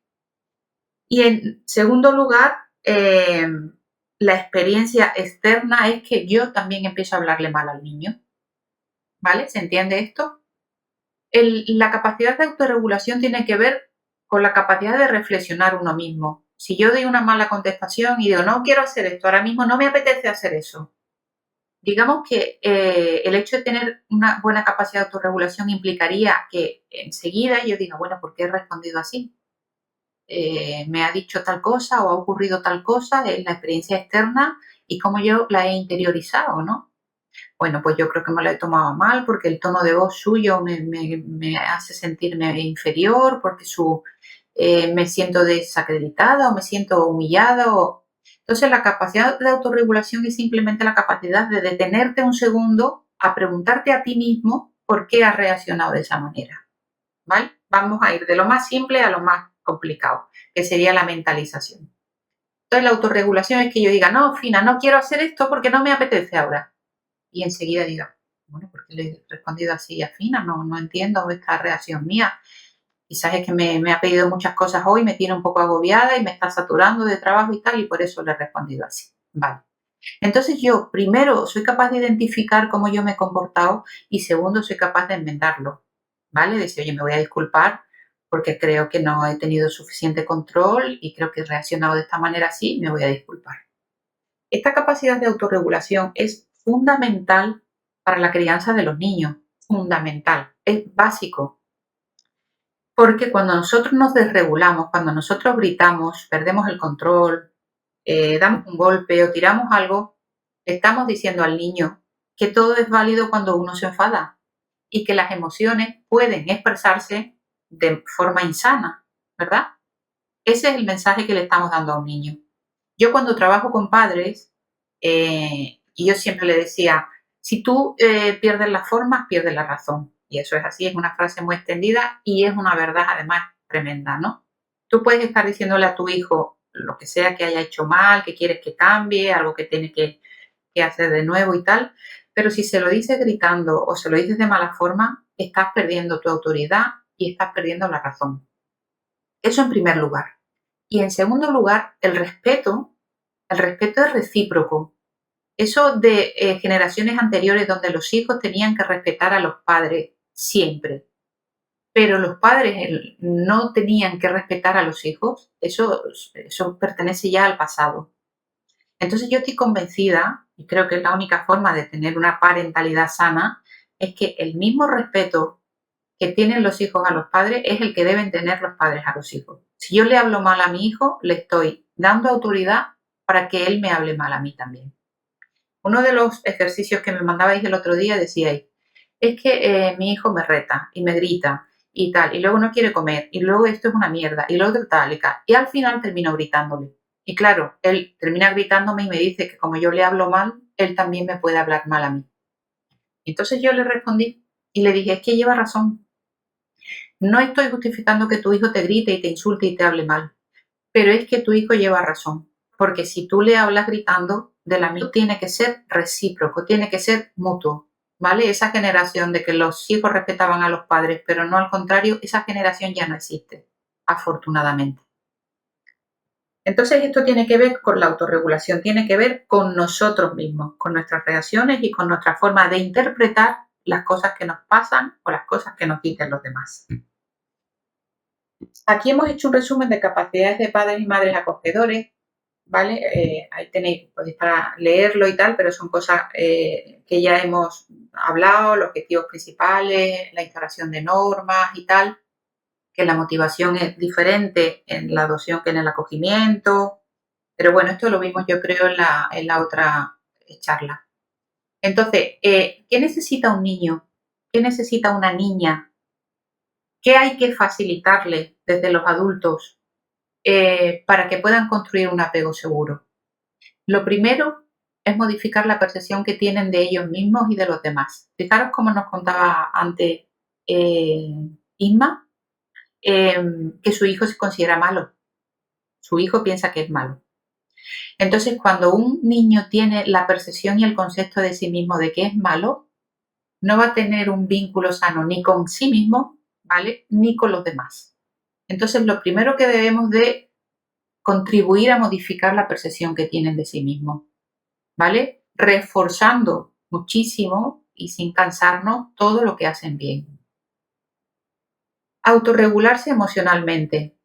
Y en segundo lugar, la experiencia externa es que yo también empiezo a hablarle mal al niño, ¿vale? ¿Se entiende esto? La capacidad de autorregulación tiene que ver con la capacidad de reflexionar uno mismo. Si yo doy una mala contestación y digo, no quiero hacer esto, ahora mismo no me apetece hacer eso. Digamos que el hecho de tener una buena capacidad de autorregulación implicaría que enseguida yo diga, bueno, ¿por qué he respondido así? Me ha dicho tal cosa o ha ocurrido tal cosa en la experiencia externa y cómo yo la he interiorizado, ¿no? Bueno, pues yo creo que me lo he tomado mal porque el tono de voz suyo me hace sentirme inferior, porque me siento desacreditada o me siento humillada. Entonces, la capacidad de autorregulación es simplemente la capacidad de detenerte un segundo a preguntarte a ti mismo por qué has reaccionado de esa manera. ¿Vale? Vamos a ir de lo más simple a lo más complicado, que sería la mentalización. Entonces, la autorregulación es que yo diga, no, Fina, no quiero hacer esto porque no me apetece ahora. Y enseguida diga, bueno, ¿por qué le he respondido así a Fina? No entiendo esta reacción mía. Quizás es que me ha pedido muchas cosas hoy, me tiene un poco agobiada y me está saturando de trabajo y tal, y por eso le he respondido así. Vale. Entonces yo, primero, soy capaz de identificar cómo yo me he comportado y segundo, soy capaz de enmendarlo. ¿Vale? Decir, oye, me voy a disculpar porque creo que no he tenido suficiente control y creo que he reaccionado de esta manera así, me voy a disculpar. Esta capacidad de autorregulación es fundamental para la crianza de los niños, fundamental, es básico, porque cuando nosotros nos desregulamos, cuando nosotros gritamos, perdemos el control, damos un golpe o tiramos algo, estamos diciendo al niño que todo es válido cuando uno se enfada y que las emociones pueden expresarse de forma insana, ¿verdad? Ese es el mensaje que le estamos dando a un niño. Yo cuando trabajo con padres, y yo siempre le decía, si tú pierdes las formas, pierdes la razón. Y eso es así, es una frase muy extendida y es una verdad además tremenda, ¿no? Tú puedes estar diciéndole a tu hijo lo que sea que haya hecho mal, que quieres que cambie, algo que tiene que hacer de nuevo y tal, pero si se lo dices gritando o se lo dices de mala forma, estás perdiendo tu autoridad y estás perdiendo la razón. Eso en primer lugar. Y en segundo lugar, el respeto es recíproco. Eso de generaciones anteriores donde los hijos tenían que respetar a los padres siempre, pero los padres no tenían que respetar a los hijos, eso pertenece ya al pasado. Entonces yo estoy convencida, y creo que es la única forma de tener una parentalidad sana, es que el mismo respeto que tienen los hijos a los padres es el que deben tener los padres a los hijos. Si yo le hablo mal a mi hijo, le estoy dando autoridad para que él me hable mal a mí también. Uno de los ejercicios que me mandabais el otro día decíais, es que mi hijo me reta y me grita y tal, y luego no quiere comer, y luego esto es una mierda, y luego tal y tal, y al final termino gritándole. Y claro, él termina gritándome y me dice que como yo le hablo mal, él también me puede hablar mal a mí. Entonces yo le respondí y le dije, es que lleva razón. No estoy justificando que tu hijo te grite y te insulte y te hable mal, pero es que tu hijo lleva razón, porque si tú le hablas gritando, de la misma tiene que ser recíproco, tiene que ser mutuo, ¿vale? Esa generación de que los hijos respetaban a los padres, pero no al contrario, esa generación ya no existe, afortunadamente. Entonces esto tiene que ver con la autorregulación, tiene que ver con nosotros mismos, con nuestras reacciones y con nuestra forma de interpretar las cosas que nos pasan o las cosas que nos dicen los demás. Aquí hemos hecho un resumen de capacidades de padres y madres acogedores, ¿vale? Ahí tenéis, podéis para leerlo y tal, pero son cosas que ya hemos hablado, los objetivos principales, la instalación de normas y tal, que la motivación es diferente en la adopción que en el acogimiento, pero bueno, esto lo vimos yo creo en la otra charla. Entonces, ¿qué necesita un niño? ¿Qué necesita una niña? ¿Qué hay que facilitarle desde los adultos para que puedan construir un apego seguro? Lo primero es modificar la percepción que tienen de ellos mismos y de los demás. Fijaros cómo nos contaba antes Inma, que su hijo se considera malo. Su hijo piensa que es malo. Entonces, cuando un niño tiene la percepción y el concepto de sí mismo de que es malo, no va a tener un vínculo sano ni con sí mismo, ¿vale? Ni con los demás. Entonces, lo primero que debemos de contribuir a modificar la percepción que tienen de sí mismos, ¿vale? Reforzando muchísimo y sin cansarnos todo lo que hacen bien. Autorregularse emocionalmente.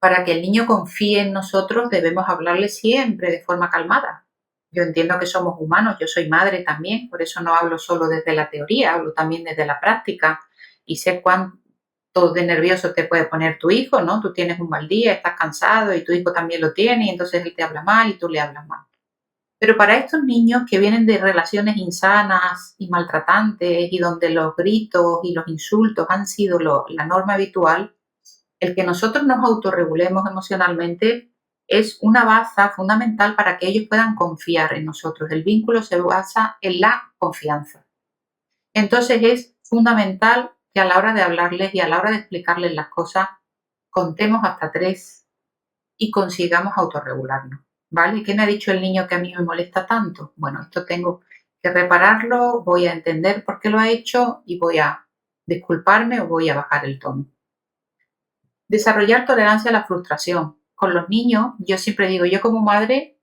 Para que el niño confíe en nosotros debemos hablarle siempre de forma calmada. Yo entiendo que somos humanos, yo soy madre también, por eso no hablo solo desde la teoría, hablo también desde la práctica y sé cuánto de nervioso te puede poner tu hijo, ¿no? Tú tienes un mal día, estás cansado y tu hijo también lo tiene y entonces él te habla mal y tú le hablas mal. Pero para estos niños que vienen de relaciones insanas y maltratantes y donde los gritos y los insultos han sido la norma habitual, el que nosotros nos autorregulemos emocionalmente es una base fundamental para que ellos puedan confiar en nosotros. El vínculo se basa en la confianza. Entonces es fundamental que a la hora de hablarles y a la hora de explicarles las cosas, contemos hasta 3 y consigamos autorregularnos. ¿Vale? ¿Qué me ha dicho el niño que a mí me molesta tanto? Bueno, esto tengo que repararlo, voy a entender por qué lo ha hecho y voy a disculparme o voy a bajar el tono. Desarrollar tolerancia a la frustración. Con los niños, yo siempre digo, yo como madre,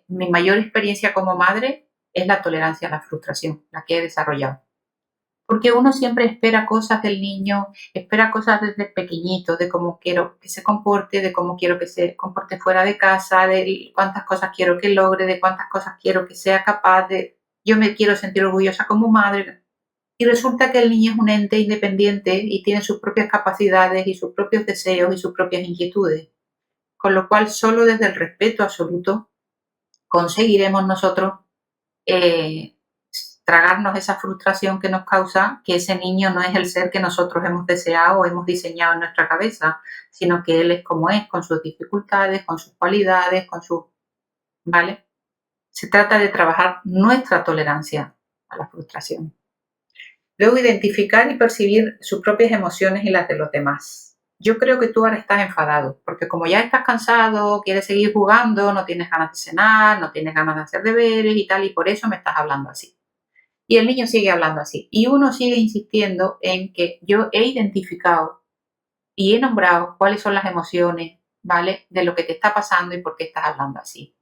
mi mayor experiencia como madre es la tolerancia a la frustración, la que he desarrollado. Porque uno siempre espera cosas del niño, espera cosas desde pequeñito, de cómo quiero que se comporte, de cómo quiero que se comporte fuera de casa, de cuántas cosas quiero que logre, de cuántas cosas quiero que sea capaz de. Yo me quiero sentir orgullosa como madre, y resulta que el niño es un ente independiente y tiene sus propias capacidades y sus propios deseos y sus propias inquietudes. Con lo cual, solo desde el respeto absoluto conseguiremos nosotros eh, tragarnos esa frustración que nos causa que ese niño no es el ser que nosotros hemos deseado o hemos diseñado en nuestra cabeza, sino que él es como es, con sus dificultades, con sus cualidades, con sus. ¿Vale? Se trata de trabajar nuestra tolerancia a la frustración. Luego, identificar y percibir sus propias emociones y las de los demás. Yo creo que tú ahora estás enfadado, porque como ya estás cansado, quieres seguir jugando, no tienes ganas de cenar, no tienes ganas de hacer deberes y tal, y por eso me estás hablando así. Y el niño sigue hablando así. Y uno sigue insistiendo en que yo he identificado y he nombrado cuáles son las emociones, ¿vale? De lo que te está pasando y por qué estás hablando así.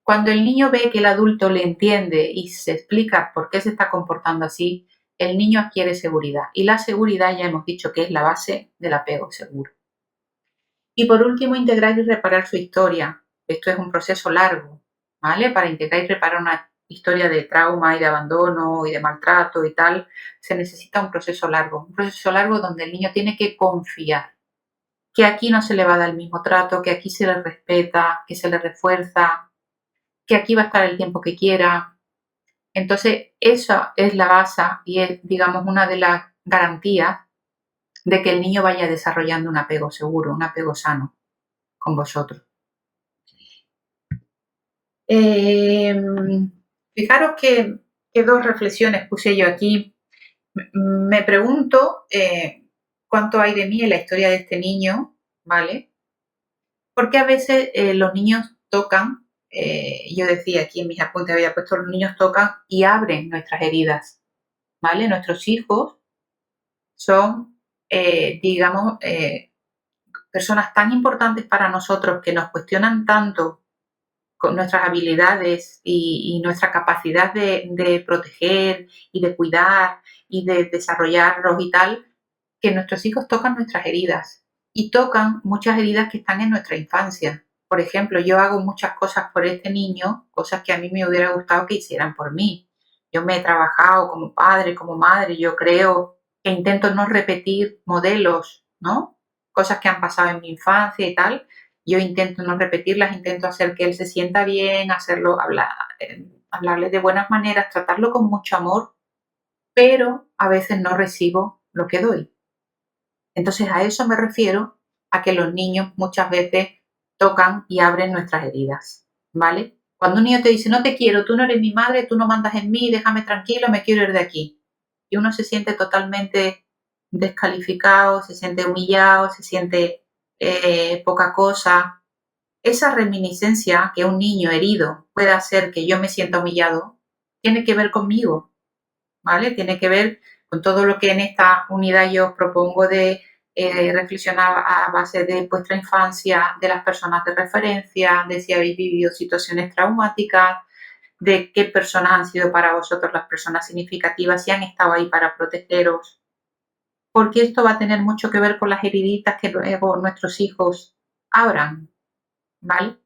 Cuando el niño ve que el adulto le entiende y se explica por qué se está comportando así, el niño adquiere seguridad. Y la seguridad ya hemos dicho que es la base del apego seguro. Y por último, integrar y reparar su historia. Esto es un proceso largo, ¿vale? Para integrar y reparar una historia de trauma y de abandono y de maltrato y tal, se necesita un proceso largo. Un proceso largo donde el niño tiene que confiar que aquí no se le va a dar el mismo trato, que aquí se le respeta, que se le refuerza, que aquí va a estar el tiempo que quiera. Entonces, esa es la base y es, digamos, una de las garantías de que el niño vaya desarrollando un apego seguro, un apego sano con vosotros. Fijaros que dos reflexiones puse yo aquí. Me pregunto cuánto hay de mí en la historia de este niño, ¿vale? Porque a veces los niños tocan, yo decía aquí en mis apuntes, había puesto los niños tocan y abren nuestras heridas, ¿vale? Nuestros hijos son, digamos, personas tan importantes para nosotros que nos cuestionan tanto con nuestras habilidades y nuestra capacidad de proteger y de cuidar y de desarrollarlos y tal, que nuestros hijos tocan nuestras heridas y tocan muchas heridas que están en nuestra infancia. Por ejemplo, yo hago muchas cosas por este niño, cosas que a mí me hubiera gustado que hicieran por mí. Yo me he trabajado como padre, como madre, yo creo que intento no repetir modelos, ¿no? Cosas que han pasado en mi infancia y tal. Yo intento no repetirlas, intento hacer que él se sienta bien, hablarle de buenas maneras, tratarlo con mucho amor, pero a veces no recibo lo que doy. Entonces a eso me refiero, a que los niños muchas veces tocan y abren nuestras heridas, ¿vale? Cuando un niño te dice, no te quiero, tú no eres mi madre, tú no mandas en mí, déjame tranquilo, me quiero ir de aquí. Y uno se siente totalmente descalificado, se siente humillado, se siente poca cosa. Esa reminiscencia que un niño herido puede hacer que yo me sienta humillado, tiene que ver conmigo, ¿vale? Tiene que ver con todo lo que en esta unidad yo propongo de reflexionar a base de vuestra infancia, de las personas de referencia, de si habéis vivido situaciones traumáticas, de qué personas han sido para vosotros las personas significativas, si han estado ahí para protegeros, porque esto va a tener mucho que ver con las heriditas que luego nuestros hijos abran, ¿vale?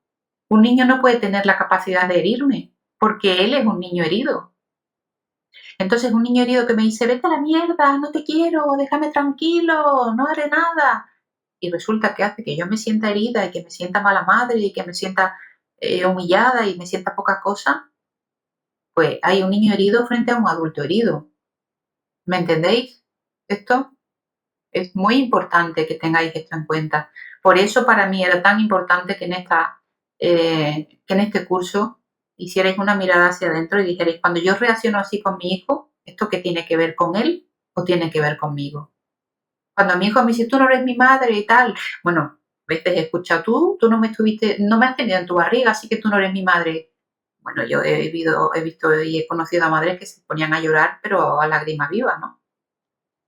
Un niño no puede tener la capacidad de herirme, porque él es un niño herido. Entonces, un niño herido que me dice, vete a la mierda, no te quiero, déjame tranquilo, no haré nada. Y resulta que hace que yo me sienta herida y que me sienta mala madre y que me sienta humillada y me sienta poca cosa, pues hay un niño herido frente a un adulto herido. ¿Me entendéis? Esto es muy importante que tengáis esto en cuenta. Por eso para mí era tan importante que en este curso hicierais una mirada hacia adentro y dijerais, cuando yo reacciono así con mi hijo, ¿esto qué tiene que ver con él o tiene que ver conmigo? Cuando mi hijo me dice, tú no eres mi madre y tal, bueno, veces he escuchado, tú no me estuviste, no me has tenido en tu barriga, así que tú no eres mi madre. Bueno, yo he visto y he conocido a madres que se ponían a llorar, pero a lágrima viva, ¿no?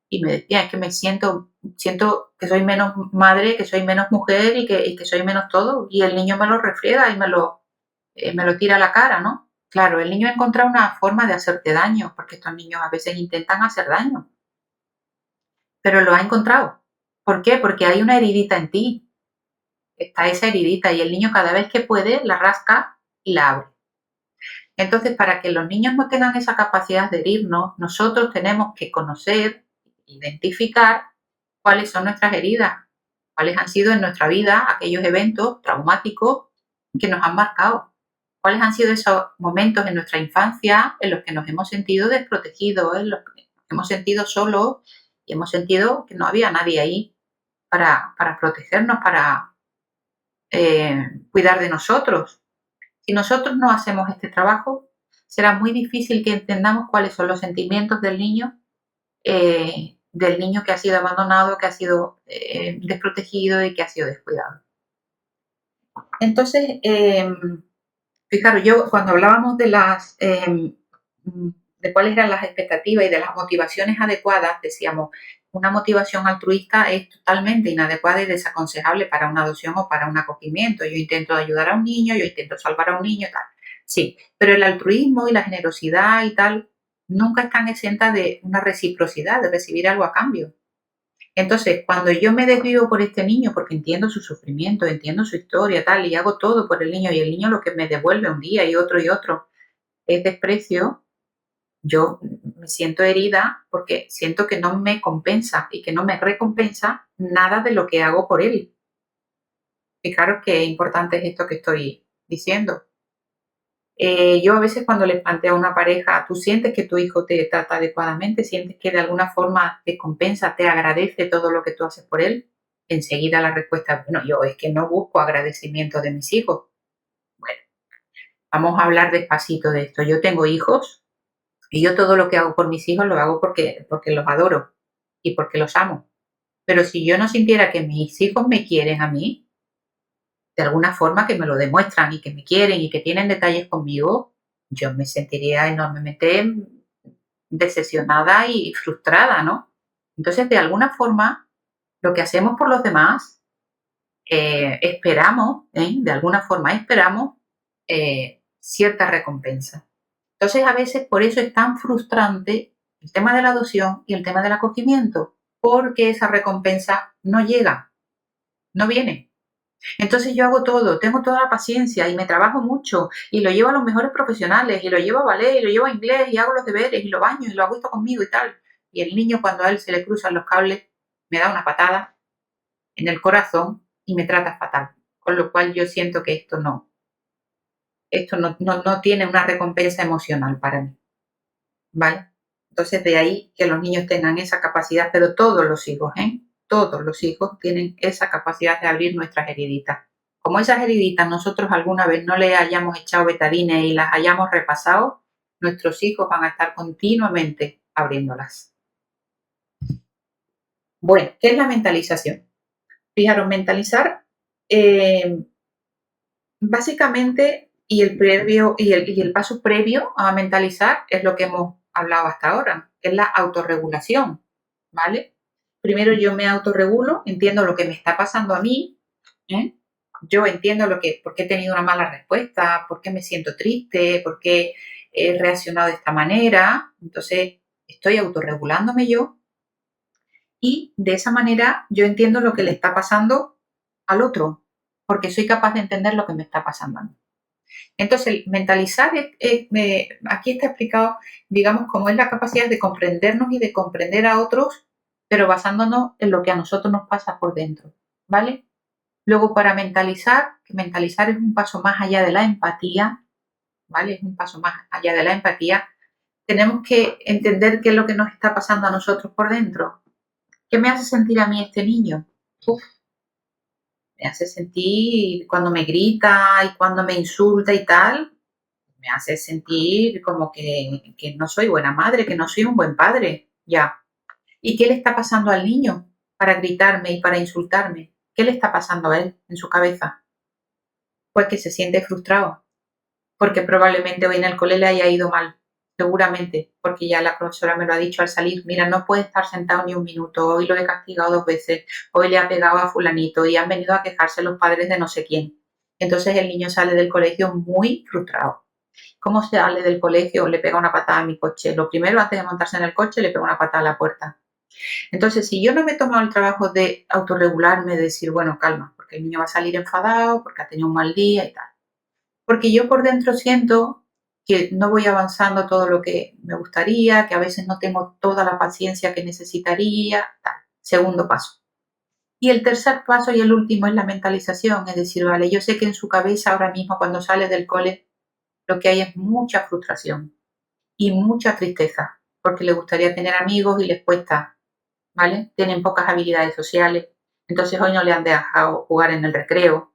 Y me decía, es que siento que soy menos madre, que soy menos mujer y que soy menos todo. Y el niño me lo refriega y me lo tira a la cara, ¿no? Claro, el niño ha encontrado una forma de hacerte daño, porque estos niños a veces intentan hacer daño, pero lo ha encontrado. ¿Por qué? Porque hay una heridita en ti. Está esa heridita y el niño cada vez que puede la rasca y la abre. Entonces, para que los niños no tengan esa capacidad de herirnos, nosotros tenemos que conocer, identificar cuáles son nuestras heridas, cuáles han sido en nuestra vida aquellos eventos traumáticos que nos han marcado, cuáles han sido esos momentos en nuestra infancia en los que nos hemos sentido desprotegidos, en los que nos hemos sentido solos y hemos sentido que no había nadie ahí para protegernos, para cuidar de nosotros. Si nosotros no hacemos este trabajo, será muy difícil que entendamos cuáles son los sentimientos del niño que ha sido abandonado, que ha sido desprotegido y que ha sido descuidado. Entonces, fijaros, yo cuando hablábamos de cuáles eran las expectativas y de las motivaciones adecuadas, decíamos, una motivación altruista es totalmente inadecuada y desaconsejable para una adopción o para un acogimiento. Yo intento ayudar a un niño, yo intento salvar a un niño, tal. Sí, pero el altruismo y la generosidad y tal nunca están exentas de una reciprocidad, de recibir algo a cambio. Entonces, cuando yo me desvivo por este niño, porque entiendo su sufrimiento, entiendo su historia, tal, y hago todo por el niño, y el niño lo que me devuelve un día y otro es desprecio, yo me siento herida porque siento que no me compensa y que no me recompensa nada de lo que hago por él. Fijaros qué importante es esto que estoy diciendo. Yo a veces cuando les planteo a una pareja, ¿tú sientes que tu hijo te trata adecuadamente? ¿Sientes que de alguna forma te compensa, te agradece todo lo que tú haces por él? Enseguida la respuesta, bueno, yo es que no busco agradecimiento de mis hijos. Bueno, vamos a hablar despacito de esto. Yo tengo hijos y yo todo lo que hago por mis hijos lo hago porque los adoro y porque los amo. Pero si yo no sintiera que mis hijos me quieren a mí, de alguna forma que me lo demuestran y que me quieren y que tienen detalles conmigo, yo me sentiría enormemente decepcionada y frustrada, ¿no? Entonces, de alguna forma, lo que hacemos por los demás, esperamos, de alguna forma esperamos cierta recompensa. Entonces, a veces por eso es tan frustrante el tema de la adopción y el tema del acogimiento, porque esa recompensa no llega, no viene. Entonces yo hago todo, tengo toda la paciencia y me trabajo mucho y lo llevo a los mejores profesionales y lo llevo a ballet y lo llevo a inglés y hago los deberes y lo baño y lo agusto conmigo y tal. Y el niño cuando a él se le cruzan los cables me da una patada en el corazón y me trata fatal. Con lo cual yo siento que esto no tiene una recompensa emocional para mí. ¿Vale? Entonces de ahí que los niños tengan esa capacidad, pero todos los hijos, todos los hijos tienen esa capacidad de abrir nuestras heriditas. Como esas heriditas nosotros alguna vez no le hayamos echado betadine y las hayamos repasado, nuestros hijos van a estar continuamente abriéndolas. Bueno, ¿qué es la mentalización? Fijaros, mentalizar, básicamente, y el paso previo a mentalizar es lo que hemos hablado hasta ahora, que es la autorregulación, ¿vale? Primero yo me autorregulo, entiendo lo que me está pasando a mí, ¿eh? Yo entiendo por qué he tenido una mala respuesta, por qué me siento triste, por qué he reaccionado de esta manera. Entonces, estoy autorregulándome yo y de esa manera yo entiendo lo que le está pasando al otro, porque soy capaz de entender lo que me está pasando a mí. Entonces, mentalizar, aquí está explicado, digamos, cómo es la capacidad de comprendernos y de comprender a otros, pero basándonos en lo que a nosotros nos pasa por dentro, ¿vale? Luego, para mentalizar, que mentalizar es un paso más allá de la empatía, ¿vale? Es un paso más allá de la empatía. Tenemos que entender qué es lo que nos está pasando a nosotros por dentro. ¿Qué me hace sentir a mí este niño? Uf, me hace sentir cuando me grita y cuando me insulta y tal, me hace sentir como que no soy buena madre, que no soy un buen padre, ya. ¿Y qué le está pasando al niño para gritarme y para insultarme? ¿Qué le está pasando a él en su cabeza? Pues que se siente frustrado, porque probablemente hoy en el cole le haya ido mal, seguramente, porque ya la profesora me lo ha dicho al salir, mira, no puede estar sentado ni un minuto, hoy lo he castigado 2 veces, hoy le ha pegado a fulanito y han venido a quejarse los padres de no sé quién. Entonces el niño sale del colegio muy frustrado. ¿Cómo se sale del colegio? Le pega una patada a mi coche. Lo primero, antes de montarse en el coche, le pega una patada a la puerta. Entonces, si yo no me he tomado el trabajo de autorregularme, de decir, bueno, calma, porque el niño va a salir enfadado, porque ha tenido un mal día y tal. Porque yo por dentro siento que no voy avanzando todo lo que me gustaría, que a veces no tengo toda la paciencia que necesitaría. Tal. Segundo paso. Y el tercer paso y el último es la mentalización, es decir, vale, yo sé que en su cabeza ahora mismo cuando sale del cole lo que hay es mucha frustración y mucha tristeza, porque le gustaría tener amigos y les cuesta, ¿vale? Tienen pocas habilidades sociales, entonces hoy no le han dejado jugar en el recreo,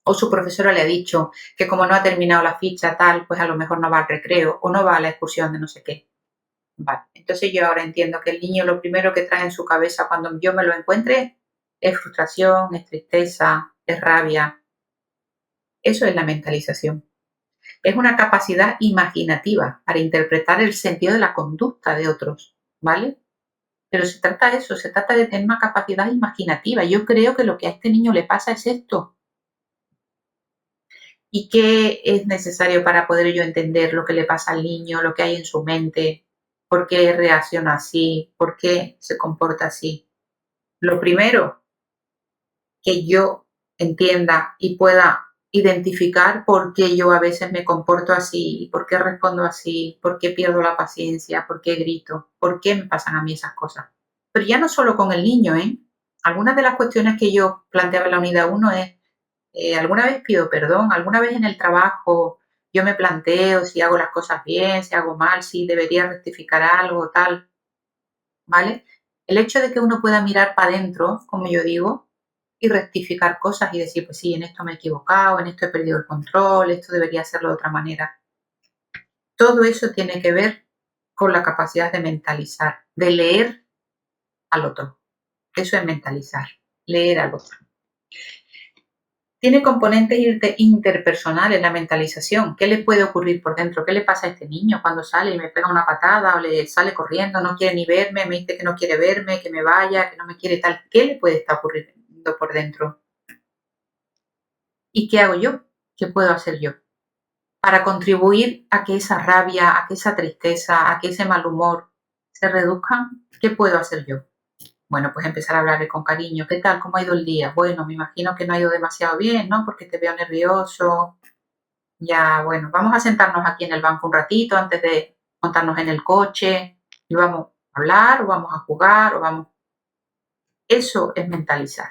o su profesora le ha dicho que como no ha terminado la ficha tal, pues a lo mejor no va al recreo o no va a la excursión de no sé qué. Vale, entonces yo ahora entiendo que el niño lo primero que trae en su cabeza cuando yo me lo encuentre es frustración, es tristeza, es rabia. Eso es la mentalización. Es una capacidad imaginativa para interpretar el sentido de la conducta de otros, ¿vale? Pero se trata de eso, se trata de tener una capacidad imaginativa. Yo creo que lo que a este niño le pasa es esto. ¿Y qué es necesario para poder yo entender lo que le pasa al niño, lo que hay en su mente, por qué reacciona así, por qué se comporta así? Lo primero, que yo entienda y pueda identificar por qué yo a veces me comporto así, por qué respondo así, por qué pierdo la paciencia, por qué grito, por qué me pasan a mí esas cosas. Pero ya no solo con el niño, ¿eh? Algunas de las cuestiones que yo planteaba en la unidad uno es, ¿alguna vez pido perdón? ¿Alguna vez en el trabajo yo me planteo si hago las cosas bien, si hago mal, si debería rectificar algo, tal? ¿Vale? El hecho de que uno pueda mirar para adentro, como yo digo, y rectificar cosas y decir, pues sí, en esto me he equivocado, en esto he perdido el control, esto debería hacerlo de otra manera. Todo eso tiene que ver con la capacidad de mentalizar, de leer al otro. Eso es mentalizar, leer al otro. Tiene componentes interpersonales la mentalización. ¿Qué le puede ocurrir por dentro? ¿Qué le pasa a este niño cuando sale y me pega una patada o le sale corriendo, no quiere ni verme, me dice que no quiere verme, que me vaya, que no me quiere tal? ¿Qué le puede estar ocurriendo por dentro? ¿Y qué hago yo? ¿Qué puedo hacer yo? Para contribuir a que esa rabia, a que esa tristeza, a que ese mal humor se reduzcan, ¿qué puedo hacer yo? Bueno, pues empezar a hablarle con cariño. ¿Qué tal? ¿Cómo ha ido el día? Bueno, me imagino que no ha ido demasiado bien, ¿no? Porque te veo nervioso. Ya, bueno, vamos a sentarnos aquí en el banco un ratito antes de montarnos en el coche y vamos a hablar o vamos a jugar o vamos. Eso es mentalizar.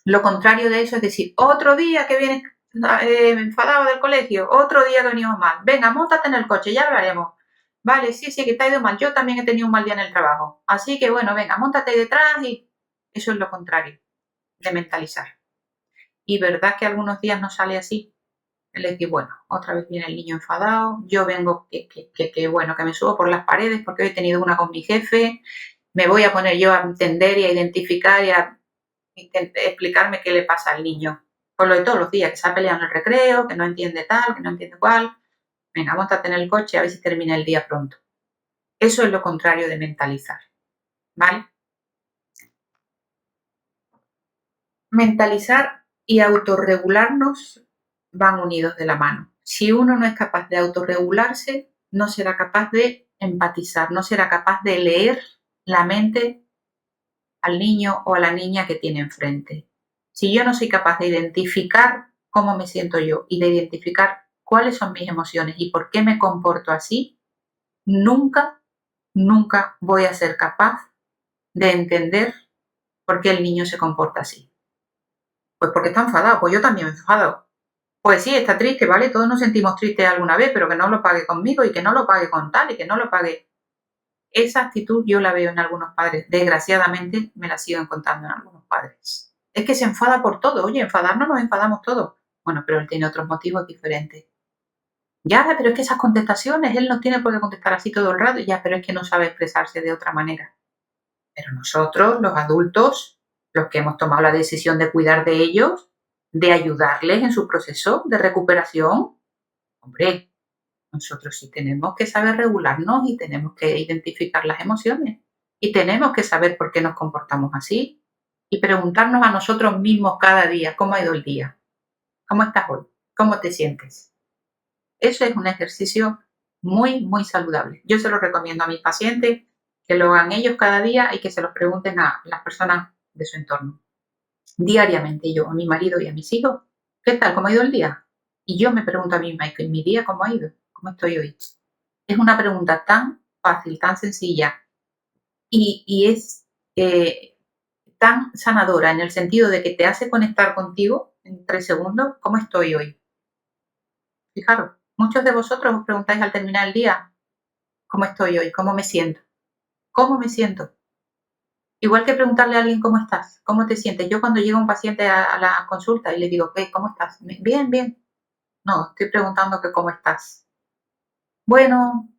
Lo contrario de eso es decir, otro día que vienes enfadado del colegio, otro día que venimos mal. Venga, móntate en el coche, ya hablaremos. Vale, sí, sí, que te ha ido mal. Yo también he tenido un mal día en el trabajo. Así que bueno, venga, móntate ahí detrás y eso es lo contrario de mentalizar. Y verdad que algunos días no sale así. Es decir, bueno, otra vez viene el niño enfadado, yo vengo bueno, que me subo por las paredes porque hoy he tenido una con mi jefe, me voy a poner yo a entender y a identificar y a explicarme qué le pasa al niño. Por lo de todos los días, que se ha peleado en el recreo, que no entiende tal, que no entiende cual. Venga, móntate en el coche a ver si termina el día pronto. Eso es lo contrario de mentalizar, ¿vale? Mentalizar y autorregularnos van unidos de la mano. Si uno no es capaz de autorregularse, no será capaz de empatizar, no será capaz de leer la mente al niño o a la niña que tiene enfrente. Si yo no soy capaz de identificar cómo me siento yo y de identificar cuáles son mis emociones y por qué me comporto así, nunca, nunca voy a ser capaz de entender por qué el niño se comporta así. Pues porque está enfadado, pues yo también me enfado. Pues sí, está triste, ¿vale? Todos nos sentimos tristes alguna vez, pero que no lo pague conmigo y que no lo pague con tal y que no lo pague. Esa actitud yo la veo en algunos padres. Desgraciadamente me la sigo encontrando en algunos padres. Es que se enfada por todo. Oye, enfadarnos nos enfadamos todos. Bueno, pero él tiene otros motivos diferentes. Ya, pero es que esas contestaciones, él no tiene por qué contestar así todo el rato. Ya, pero es que no sabe expresarse de otra manera. Pero nosotros, los adultos, los que hemos tomado la decisión de cuidar de ellos, de ayudarles en su proceso de recuperación, hombre, nosotros sí tenemos que saber regularnos y tenemos que identificar las emociones y tenemos que saber por qué nos comportamos así y preguntarnos a nosotros mismos cada día, ¿cómo ha ido el día? ¿Cómo estás hoy? ¿Cómo te sientes? Eso es un ejercicio muy, muy saludable. Yo se lo recomiendo a mis pacientes que lo hagan ellos cada día y que se lo pregunten a las personas de su entorno. Diariamente yo, a mi marido y a mis hijos, ¿qué tal? ¿Cómo ha ido el día? Y yo me pregunto a mí misma, ¿y mi día cómo ha ido? ¿Cómo estoy hoy? Es una pregunta tan fácil, tan sencilla y es tan sanadora en el sentido de que te hace conectar contigo en 3 segundos. ¿Cómo estoy hoy? Fijaros, muchos de vosotros os preguntáis al terminar el día, ¿cómo estoy hoy? ¿Cómo me siento? ¿Cómo me siento? Igual que preguntarle a alguien, ¿cómo estás? ¿Cómo te sientes? Yo cuando llega un paciente a la consulta y le digo, ¿cómo estás? Bien, bien. No, estoy preguntando que cómo estás. Bueno,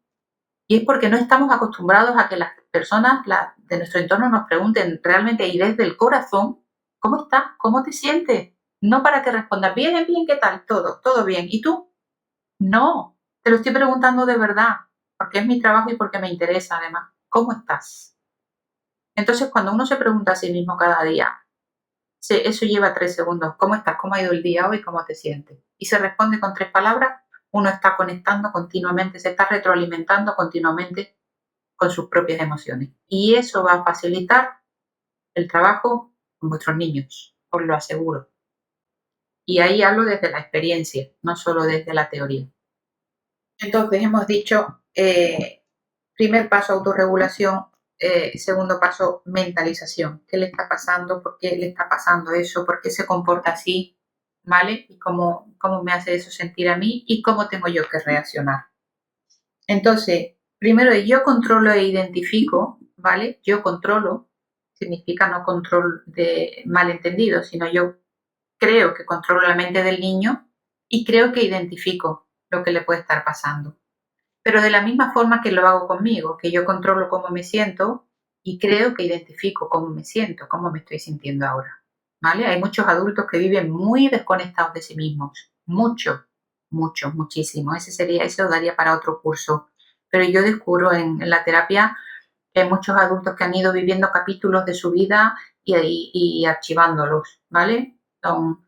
y es porque no estamos acostumbrados a que las personas de nuestro entorno nos pregunten realmente y desde el corazón, ¿cómo estás? ¿Cómo te sientes? No para que respondas, bien, bien, ¿qué tal? Todo bien. ¿Y tú? No, te lo estoy preguntando de verdad, porque es mi trabajo y porque me interesa además. ¿Cómo estás? Entonces, cuando uno se pregunta a sí mismo cada día, eso lleva 3 segundos. ¿Cómo estás? ¿Cómo ha ido el día hoy? ¿Cómo te sientes? Y se responde con 3 palabras. Uno está conectando continuamente, se está retroalimentando continuamente con sus propias emociones. Y eso va a facilitar el trabajo con vuestros niños, os lo aseguro. Y ahí hablo desde la experiencia, no solo desde la teoría. Entonces hemos dicho, primer paso, autorregulación, segundo paso, mentalización. ¿Qué le está pasando? ¿Por qué le está pasando eso? ¿Por qué se comporta así? ¿Vale? ¿Y cómo me hace eso sentir a mí? ¿Y cómo tengo yo que reaccionar? Entonces, primero yo controlo e identifico, ¿vale? Yo controlo, significa no control de malentendido, sino yo creo que controlo la mente del niño y creo que identifico lo que le puede estar pasando. Pero de la misma forma que lo hago conmigo, que yo controlo cómo me siento y creo que identifico cómo me siento, cómo me estoy sintiendo ahora. ¿Vale? Hay muchos adultos que viven muy desconectados de sí mismos. Mucho, mucho, muchísimo. Eso daría para otro curso. Pero yo descubro en la terapia que hay muchos adultos que han ido viviendo capítulos de su vida y archivándolos, ¿vale? Son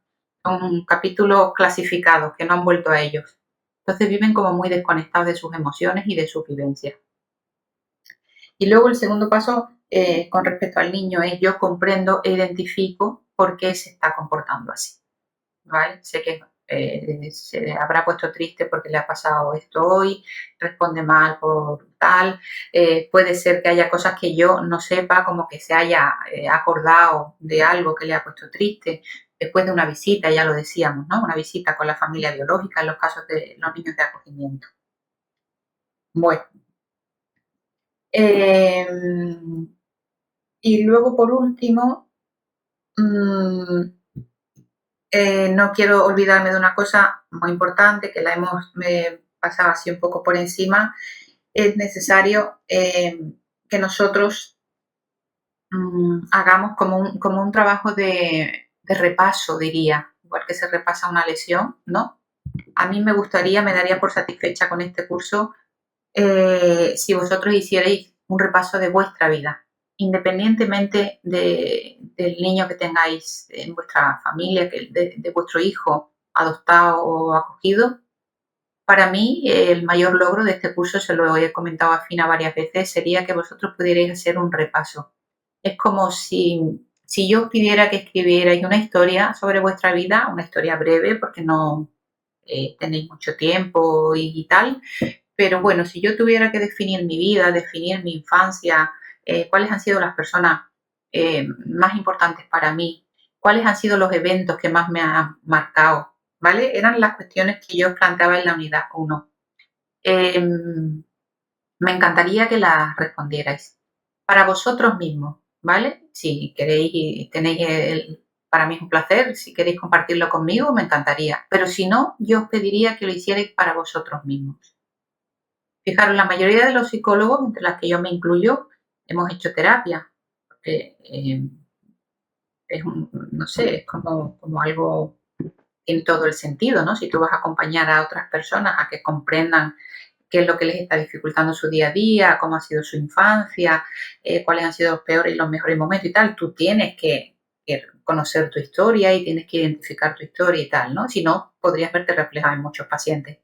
capítulos clasificados que no han vuelto a ellos. Entonces viven como muy desconectados de sus emociones y de sus vivencias. Y luego el segundo paso con respecto al niño es yo comprendo e identifico por qué se está comportando así. ¿Vale? Sé que se habrá puesto triste porque le ha pasado esto hoy, responde mal por tal, puede ser que haya cosas que yo no sepa, como que se haya acordado de algo que le ha puesto triste, después de una visita, ya lo decíamos, ¿no? Una visita con la familia biológica en los casos de los niños de acogimiento. Bueno, eh, y luego por último, no quiero olvidarme de una cosa muy importante que la hemos pasado así un poco por encima. Es necesario que nosotros hagamos como un trabajo de repaso, diría, igual que se repasa una lesión, ¿no? A mí me gustaría, me daría por satisfecha con este curso si vosotros hicierais un repaso de vuestra vida, independientemente del niño que tengáis en vuestra familia, de vuestro hijo adoptado o acogido. Para mí, el mayor logro de este curso, se lo he comentado a Fina varias veces, sería que vosotros pudierais hacer un repaso. Es como si yo os pidiera que escribierais una historia sobre vuestra vida, una historia breve, porque no tenéis mucho tiempo y tal, pero bueno, si yo tuviera que definir mi vida, definir mi infancia, cuáles han sido las personas más importantes para mí, cuáles han sido los eventos que más me han marcado, ¿vale? Eran las cuestiones que yo planteaba en la unidad 1. Me encantaría que las respondierais. Para vosotros mismos, ¿vale? Si queréis, para mí es un placer, si queréis compartirlo conmigo, me encantaría. Pero si no, yo os pediría que lo hicierais para vosotros mismos. Fijaros, la mayoría de los psicólogos, entre las que yo me incluyo, hemos hecho terapia, porque no sé, es como algo en todo el sentido, ¿no? Si tú vas a acompañar a otras personas a que comprendan qué es lo que les está dificultando su día a día, cómo ha sido su infancia, cuáles han sido los peores y los mejores momentos y tal, tú tienes que conocer tu historia y tienes que identificar tu historia y tal, ¿no? Si no, podrías verte reflejado en muchos pacientes.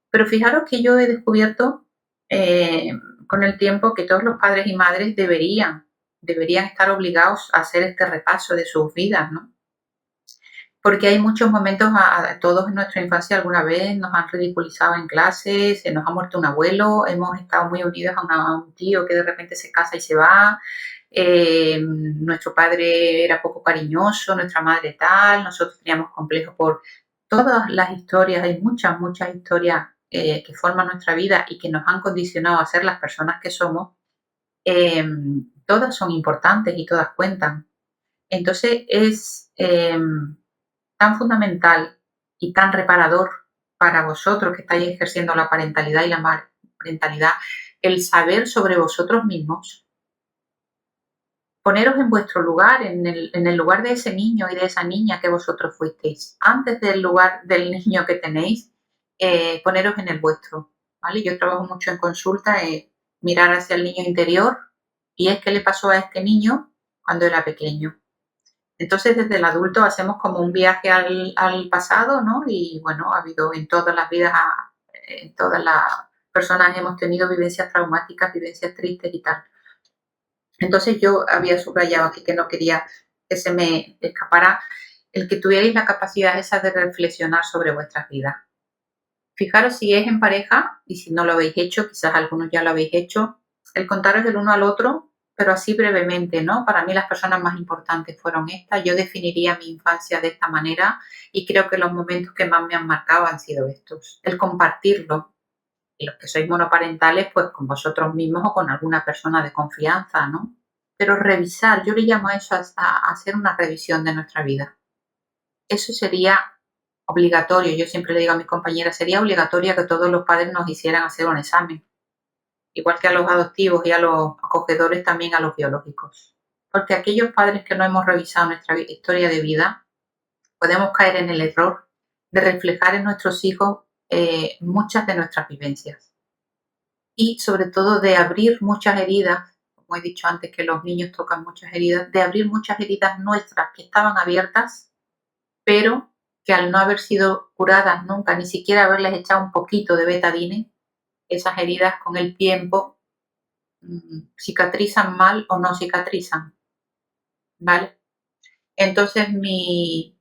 Pero fijaros que yo he descubierto eh, con el tiempo que todos los padres y madres deberían estar obligados a hacer este repaso de sus vidas, ¿no? Porque hay muchos momentos, a todos en nuestra infancia alguna vez nos han ridiculizado en clases, se nos ha muerto un abuelo, hemos estado muy unidos a un tío que de repente se casa y se va, nuestro padre era poco cariñoso, nuestra madre tal, nosotros teníamos complejos por todas las historias, hay muchas, muchas historias que forman nuestra vida y que nos han condicionado a ser las personas que somos, eh, todas son importantes y todas cuentan. Entonces es tan fundamental y tan reparador para vosotros que estáis ejerciendo la parentalidad y la parentalidad, el saber sobre vosotros mismos, poneros en vuestro lugar, en el lugar de ese niño y de esa niña que vosotros fuisteis, antes del lugar del niño que tenéis, poneros en el vuestro, ¿vale? Yo trabajo mucho en consulta, mirar hacia el niño interior y es qué le pasó a este niño cuando era pequeño. Entonces, desde el adulto hacemos como un viaje al pasado, ¿no? Y bueno, ha habido en todas las vidas, en todas las personas hemos tenido vivencias traumáticas, vivencias tristes y tal. Entonces yo había subrayado aquí que no quería que se me escapara el que tuvierais la capacidad esa de reflexionar sobre vuestras vidas. Fijaros si es en pareja, y si no lo habéis hecho, quizás algunos ya lo habéis hecho, el contaros del uno al otro, pero así brevemente, ¿no? Para mí las personas más importantes fueron estas. Yo definiría mi infancia de esta manera y creo que los momentos que más me han marcado han sido estos. El compartirlo. Y los que sois monoparentales, pues con vosotros mismos o con alguna persona de confianza, ¿no? Pero revisar, yo le llamo a eso a hacer una revisión de nuestra vida. Eso sería obligatorio, yo siempre le digo a mis compañeras, sería obligatorio que todos los padres nos hicieran hacer un examen, igual que a los adoptivos y a los acogedores, también a los biológicos. Porque aquellos padres que no hemos revisado nuestra historia de vida, podemos caer en el error de reflejar en nuestros hijos muchas de nuestras vivencias y sobre todo de abrir muchas heridas, como he dicho antes que los niños tocan muchas heridas, de abrir muchas heridas nuestras que estaban abiertas pero que al no haber sido curadas nunca, ni siquiera haberles echado un poquito de betadine, esas heridas con el tiempo cicatrizan mal o no cicatrizan, ¿vale? Entonces mi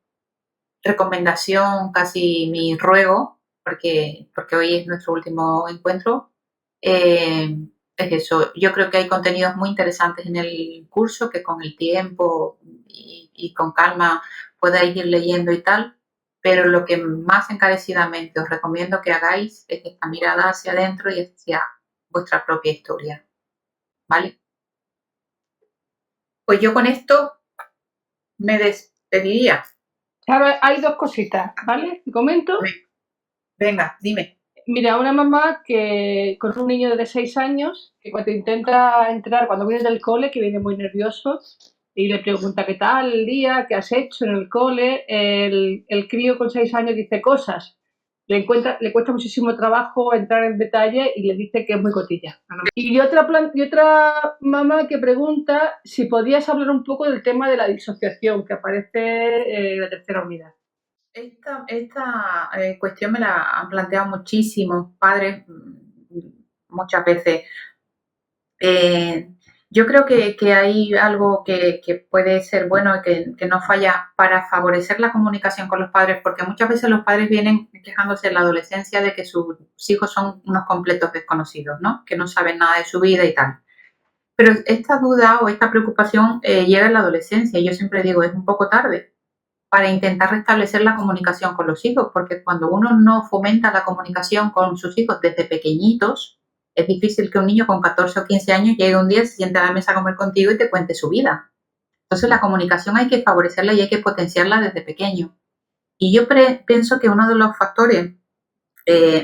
recomendación, casi mi ruego, porque hoy es nuestro último encuentro, eh, es eso. Yo creo que hay contenidos muy interesantes en el curso que con el tiempo y con calma podáis ir leyendo y tal, pero lo que más encarecidamente os recomiendo que hagáis es esta mirada hacia adentro y hacia vuestra propia historia, ¿vale? Pues yo con esto me despediría. Ahora hay dos cositas, ¿vale? Te comento. Venga, dime. Mira, una mamá que con un niño de 6 años, que cuando intenta entrar, cuando viene del cole, que viene muy nervioso, y le pregunta qué tal el día, qué has hecho en el cole, el crío con 6 años dice cosas. Le cuesta muchísimo trabajo entrar en detalle y le dice que es muy cotilla. Y otra mamá que pregunta si podías hablar un poco del tema de la disociación que aparece en la tercera unidad. Esta cuestión me la han planteado muchísimos padres muchas veces. Eh, yo creo que hay algo que puede ser bueno y que no falla para favorecer la comunicación con los padres, porque muchas veces los padres vienen quejándose en la adolescencia de que sus hijos son unos completos desconocidos, ¿no? Que no saben nada de su vida y tal. Pero esta duda o esta preocupación llega en la adolescencia y yo siempre digo, es un poco tarde para intentar restablecer la comunicación con los hijos, porque cuando uno no fomenta la comunicación con sus hijos desde pequeñitos, es difícil que un niño con 14 o 15 años llegue un día, se siente a la mesa a comer contigo y te cuente su vida. Entonces la comunicación hay que favorecerla y hay que potenciarla desde pequeño. Y yo pienso que uno de los factores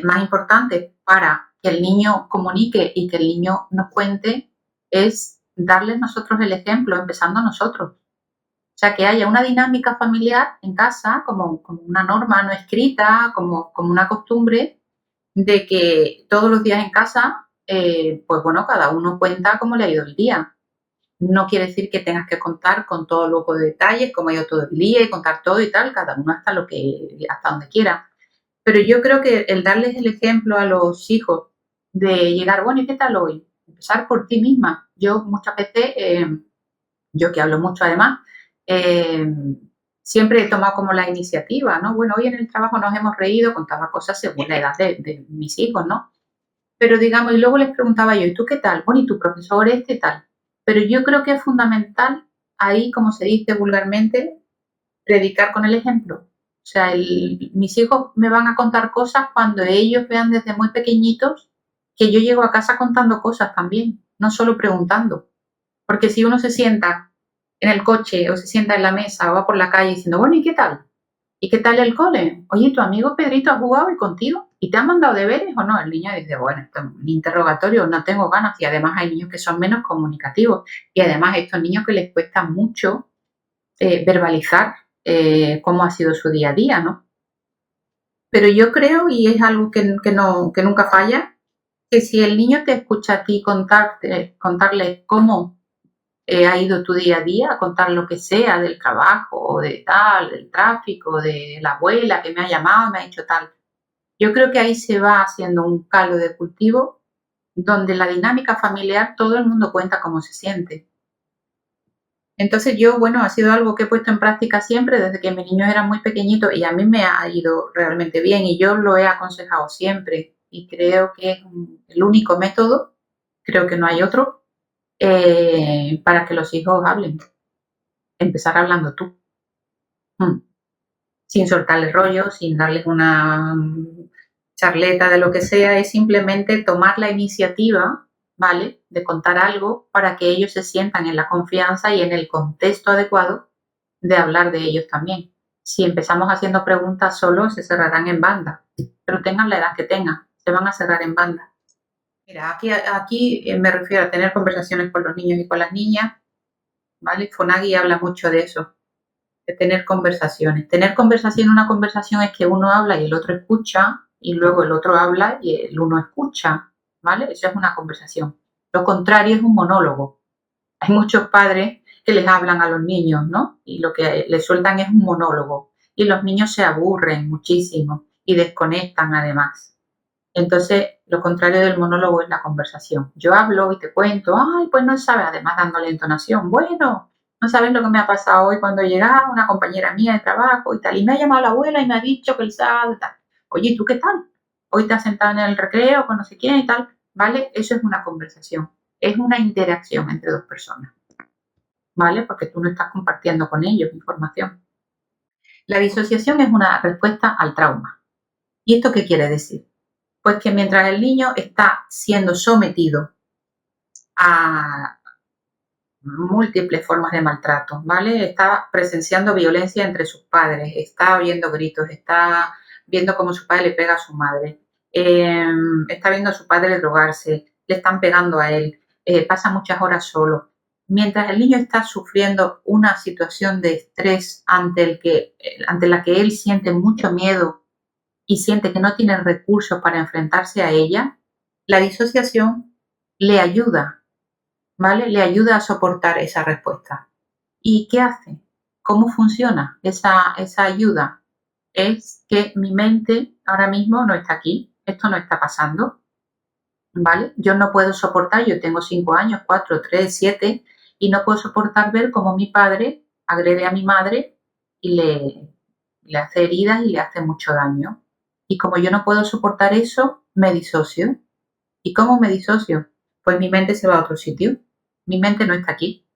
más importantes para que el niño comunique y que el niño nos cuente es darles nosotros el ejemplo, empezando nosotros. O sea, que haya una dinámica familiar en casa, como una norma no escrita, como una costumbre, de que todos los días en casa, pues bueno, cada uno cuenta cómo le ha ido el día. No quiere decir que tengas que contar con todo lujo de detalles, cómo ha ido todo el día y contar todo y tal, cada uno hasta donde quiera. Pero yo creo que el darles el ejemplo a los hijos de llegar, bueno, ¿y qué tal hoy? Empezar por ti misma. Yo muchas veces yo que hablo mucho además, eh, siempre he tomado como la iniciativa, ¿no? Bueno, hoy en el trabajo nos hemos reído, contaba cosas según la edad de mis hijos, ¿no? Pero digamos, y luego les preguntaba yo, ¿y tú qué tal? Bueno, ¿y tu profesor este tal? Pero yo creo que es fundamental ahí, como se dice vulgarmente, predicar con el ejemplo. O sea, mis hijos me van a contar cosas cuando ellos vean desde muy pequeñitos que yo llego a casa contando cosas también, no solo preguntando. Porque si uno se sienta en el coche o se sienta en la mesa o va por la calle diciendo, bueno, ¿y qué tal? ¿Y qué tal el cole? Oye, tu amigo Pedrito ha jugado hoy contigo y te han mandado deberes o no. El niño dice, bueno, esto es un interrogatorio, no tengo ganas. Y además hay niños que son menos comunicativos. Y además estos niños que les cuesta mucho verbalizar cómo ha sido su día a día, ¿no? Pero yo creo, y es algo que nunca falla, que si el niño te escucha a ti contarle cómo ha ido tu día a día, a contar lo que sea del trabajo o de tal, del tráfico, de la abuela que me ha llamado, me ha dicho tal. Yo creo que ahí se va haciendo un caldo de cultivo donde la dinámica familiar todo el mundo cuenta cómo se siente. Entonces yo, bueno, ha sido algo que he puesto en práctica siempre desde que mis niños eran muy pequeñitos y a mí me ha ido realmente bien y yo lo he aconsejado siempre y creo que es el único método, creo que no hay otro, para que los hijos hablen. Empezar hablando tú. Mm. Sin soltarles rollo, sin darles una charleta de lo que sea, es simplemente tomar la iniciativa, ¿vale? De contar algo para que ellos se sientan en la confianza y en el contexto adecuado de hablar de ellos también. Si empezamos haciendo preguntas solo, se cerrarán en banda, pero tengan la edad que tengan, se van a cerrar en banda. Mira, aquí me refiero a tener conversaciones con los niños y con las niñas, ¿vale? Fonagui habla mucho de eso, de tener conversaciones. Tener conversación, una conversación es que uno habla y el otro escucha, y luego el otro habla y el uno escucha, ¿vale? Eso es una conversación. Lo contrario es un monólogo. Hay muchos padres que les hablan a los niños, ¿no? Y lo que les sueltan es un monólogo. Y los niños se aburren muchísimo y desconectan además. Entonces, lo contrario del monólogo es la conversación. Yo hablo y te cuento, ay, pues no sabes, además dándole entonación, bueno, no sabes lo que me ha pasado hoy cuando llegaba una compañera mía de trabajo y tal, y me ha llamado la abuela y me ha dicho que el sábado y tal. Oye, ¿tú qué tal? Hoy te has sentado en el recreo con no sé quién y tal, ¿vale? Eso es una conversación, es una interacción entre dos personas, ¿vale? Porque tú no estás compartiendo con ellos información. La disociación es una respuesta al trauma. ¿Y esto qué quiere decir? Pues que mientras el niño está siendo sometido a múltiples formas de maltrato, ¿vale? Está presenciando violencia entre sus padres, está oyendo gritos, está viendo cómo su padre le pega a su madre. está viendo a su padre drogarse, le están pegando a él, pasa muchas horas solo. Mientras el niño está sufriendo una situación de estrés ante la que él siente mucho miedo y siente que no tiene recursos para enfrentarse a ella, la disociación le ayuda, ¿vale? Le ayuda a soportar esa respuesta. ¿Y qué hace? ¿Cómo funciona esa ayuda? Es que mi mente ahora mismo no está aquí, esto no está pasando, ¿vale? Yo no puedo soportar, yo tengo 5 años, 4, 3, 7, y no puedo soportar ver cómo mi padre agrede a mi madre y le hace heridas y le hace mucho daño. Y como yo no puedo soportar eso, me disocio. ¿Y cómo me disocio? Pues mi mente se va a otro sitio. Mi mente no está aquí.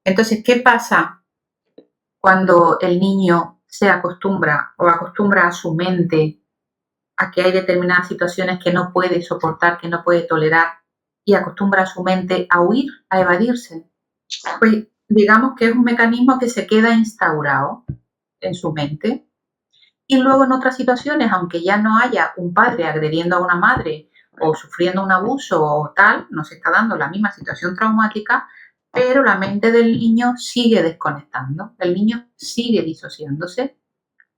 Entonces, ¿qué pasa cuando el niño se acostumbra o acostumbra a su mente a que hay determinadas situaciones que no puede soportar, que no puede tolerar, y acostumbra a su mente a huir, a evadirse? Pues digamos que es un mecanismo que se queda instaurado en su mente. Y luego en otras situaciones, aunque ya no haya un padre agrediendo a una madre o sufriendo un abuso o tal, no se está dando la misma situación traumática, pero la mente del niño sigue desconectando, el niño sigue disociándose,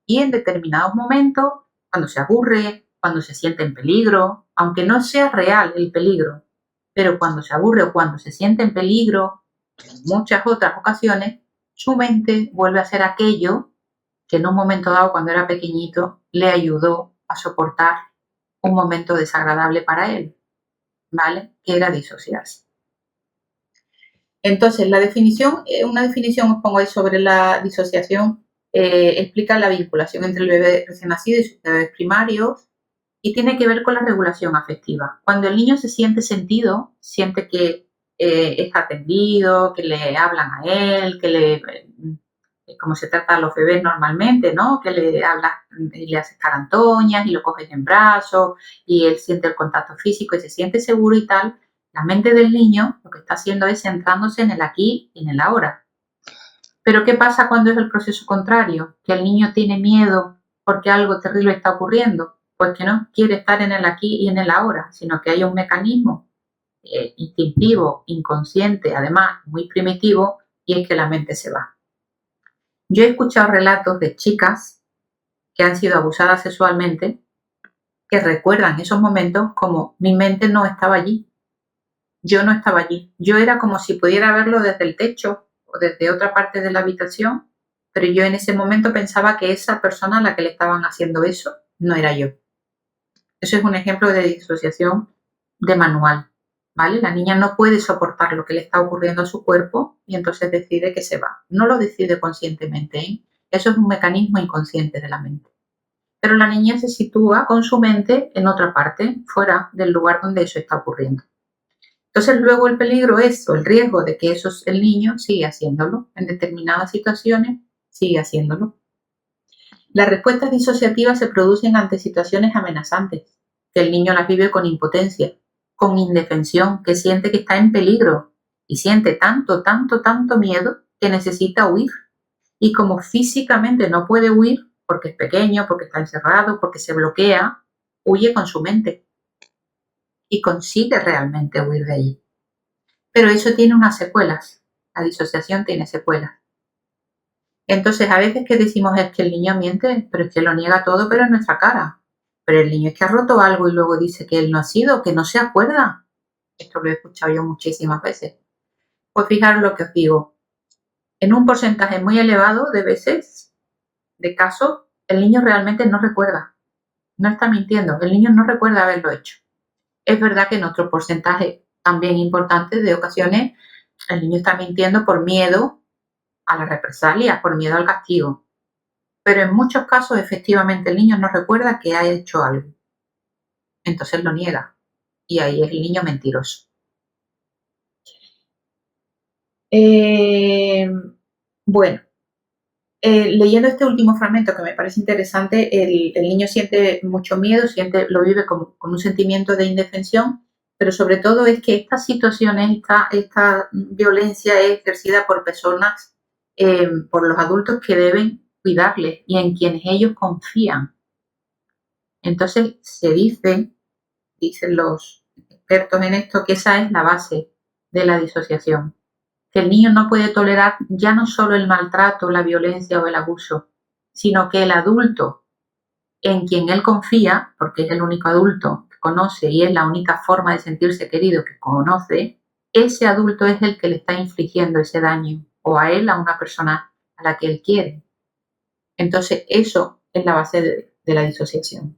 y en determinados momentos, cuando se aburre, cuando se siente en peligro, aunque no sea real el peligro, pero cuando se aburre o cuando se siente en peligro, en muchas otras ocasiones, su mente vuelve a ser aquello que en un momento dado, cuando era pequeñito, le ayudó a soportar un momento desagradable para él, ¿vale? Que era disociarse. Entonces, una definición os pongo ahí sobre la disociación, explica la vinculación entre el bebé recién nacido y sus bebés primarios, y tiene que ver con la regulación afectiva. Cuando el niño se siente sentido, siente que está atendido, que le hablan a él, como se trata a los bebés normalmente, ¿no? Que le hablas y le haces carantoñas y lo coges en brazos y él siente el contacto físico y se siente seguro y tal. La mente del niño lo que está haciendo es centrándose en el aquí y en el ahora. Pero ¿qué pasa cuando es el proceso contrario? Que el niño tiene miedo porque algo terrible está ocurriendo, pues que no quiere estar en el aquí y en el ahora, sino que hay un mecanismo instintivo, inconsciente, además muy primitivo, y es que la mente se va. Yo he escuchado relatos de chicas que han sido abusadas sexualmente que recuerdan esos momentos como mi mente no estaba allí, yo no estaba allí, yo era como si pudiera verlo desde el techo o desde otra parte de la habitación, pero yo en ese momento pensaba que esa persona a la que le estaban haciendo eso no era yo. Eso es un ejemplo de disociación de manual, ¿vale? La niña no puede soportar lo que le está ocurriendo a su cuerpo y entonces decide que se va. No lo decide conscientemente, ¿eh? Eso es un mecanismo inconsciente de la mente. Pero la niña se sitúa con su mente en otra parte, fuera del lugar donde eso está ocurriendo. Entonces luego el peligro es, o el riesgo de que el niño sigue haciéndolo, en determinadas situaciones sigue haciéndolo. Las respuestas disociativas se producen ante situaciones amenazantes, que el niño las vive con impotencia, con indefensión, que siente que está en peligro y siente tanto, tanto, tanto miedo que necesita huir. Y como físicamente no puede huir, porque es pequeño, porque está encerrado, porque se bloquea, huye con su mente y consigue realmente huir de allí. Pero eso tiene unas secuelas, la disociación tiene secuelas. Entonces, a veces que decimos es que el niño miente, pero es que lo niega todo, pero en nuestra cara. Pero el niño es que ha roto algo y luego dice que él no ha sido, que no se acuerda. Esto lo he escuchado yo muchísimas veces. Pues fijaros lo que os digo. En un porcentaje muy elevado de veces, de casos, el niño realmente no recuerda. No está mintiendo, el niño no recuerda haberlo hecho. Es verdad que en otro porcentaje también importante de ocasiones el niño está mintiendo por miedo a la represalia, por miedo al castigo. Pero en muchos casos efectivamente el niño no recuerda que ha hecho algo. Entonces lo niega. Y ahí es el niño mentiroso. Bueno, leyendo este último fragmento que me parece interesante, el niño siente mucho miedo, lo vive con un sentimiento de indefensión, pero sobre todo es que estas situaciones, esta violencia es ejercida por personas, por los adultos que deben cuidarles y en quienes ellos confían. Entonces se dice, dicen los expertos en esto, que esa es la base de la disociación. Que el niño no puede tolerar ya no solo el maltrato, la violencia o el abuso, sino que el adulto en quien él confía, porque es el único adulto que conoce y es la única forma de sentirse querido que conoce, ese adulto es el que le está infligiendo ese daño, o a él, a una persona a la que él quiere. Entonces, eso es la base de la disociación.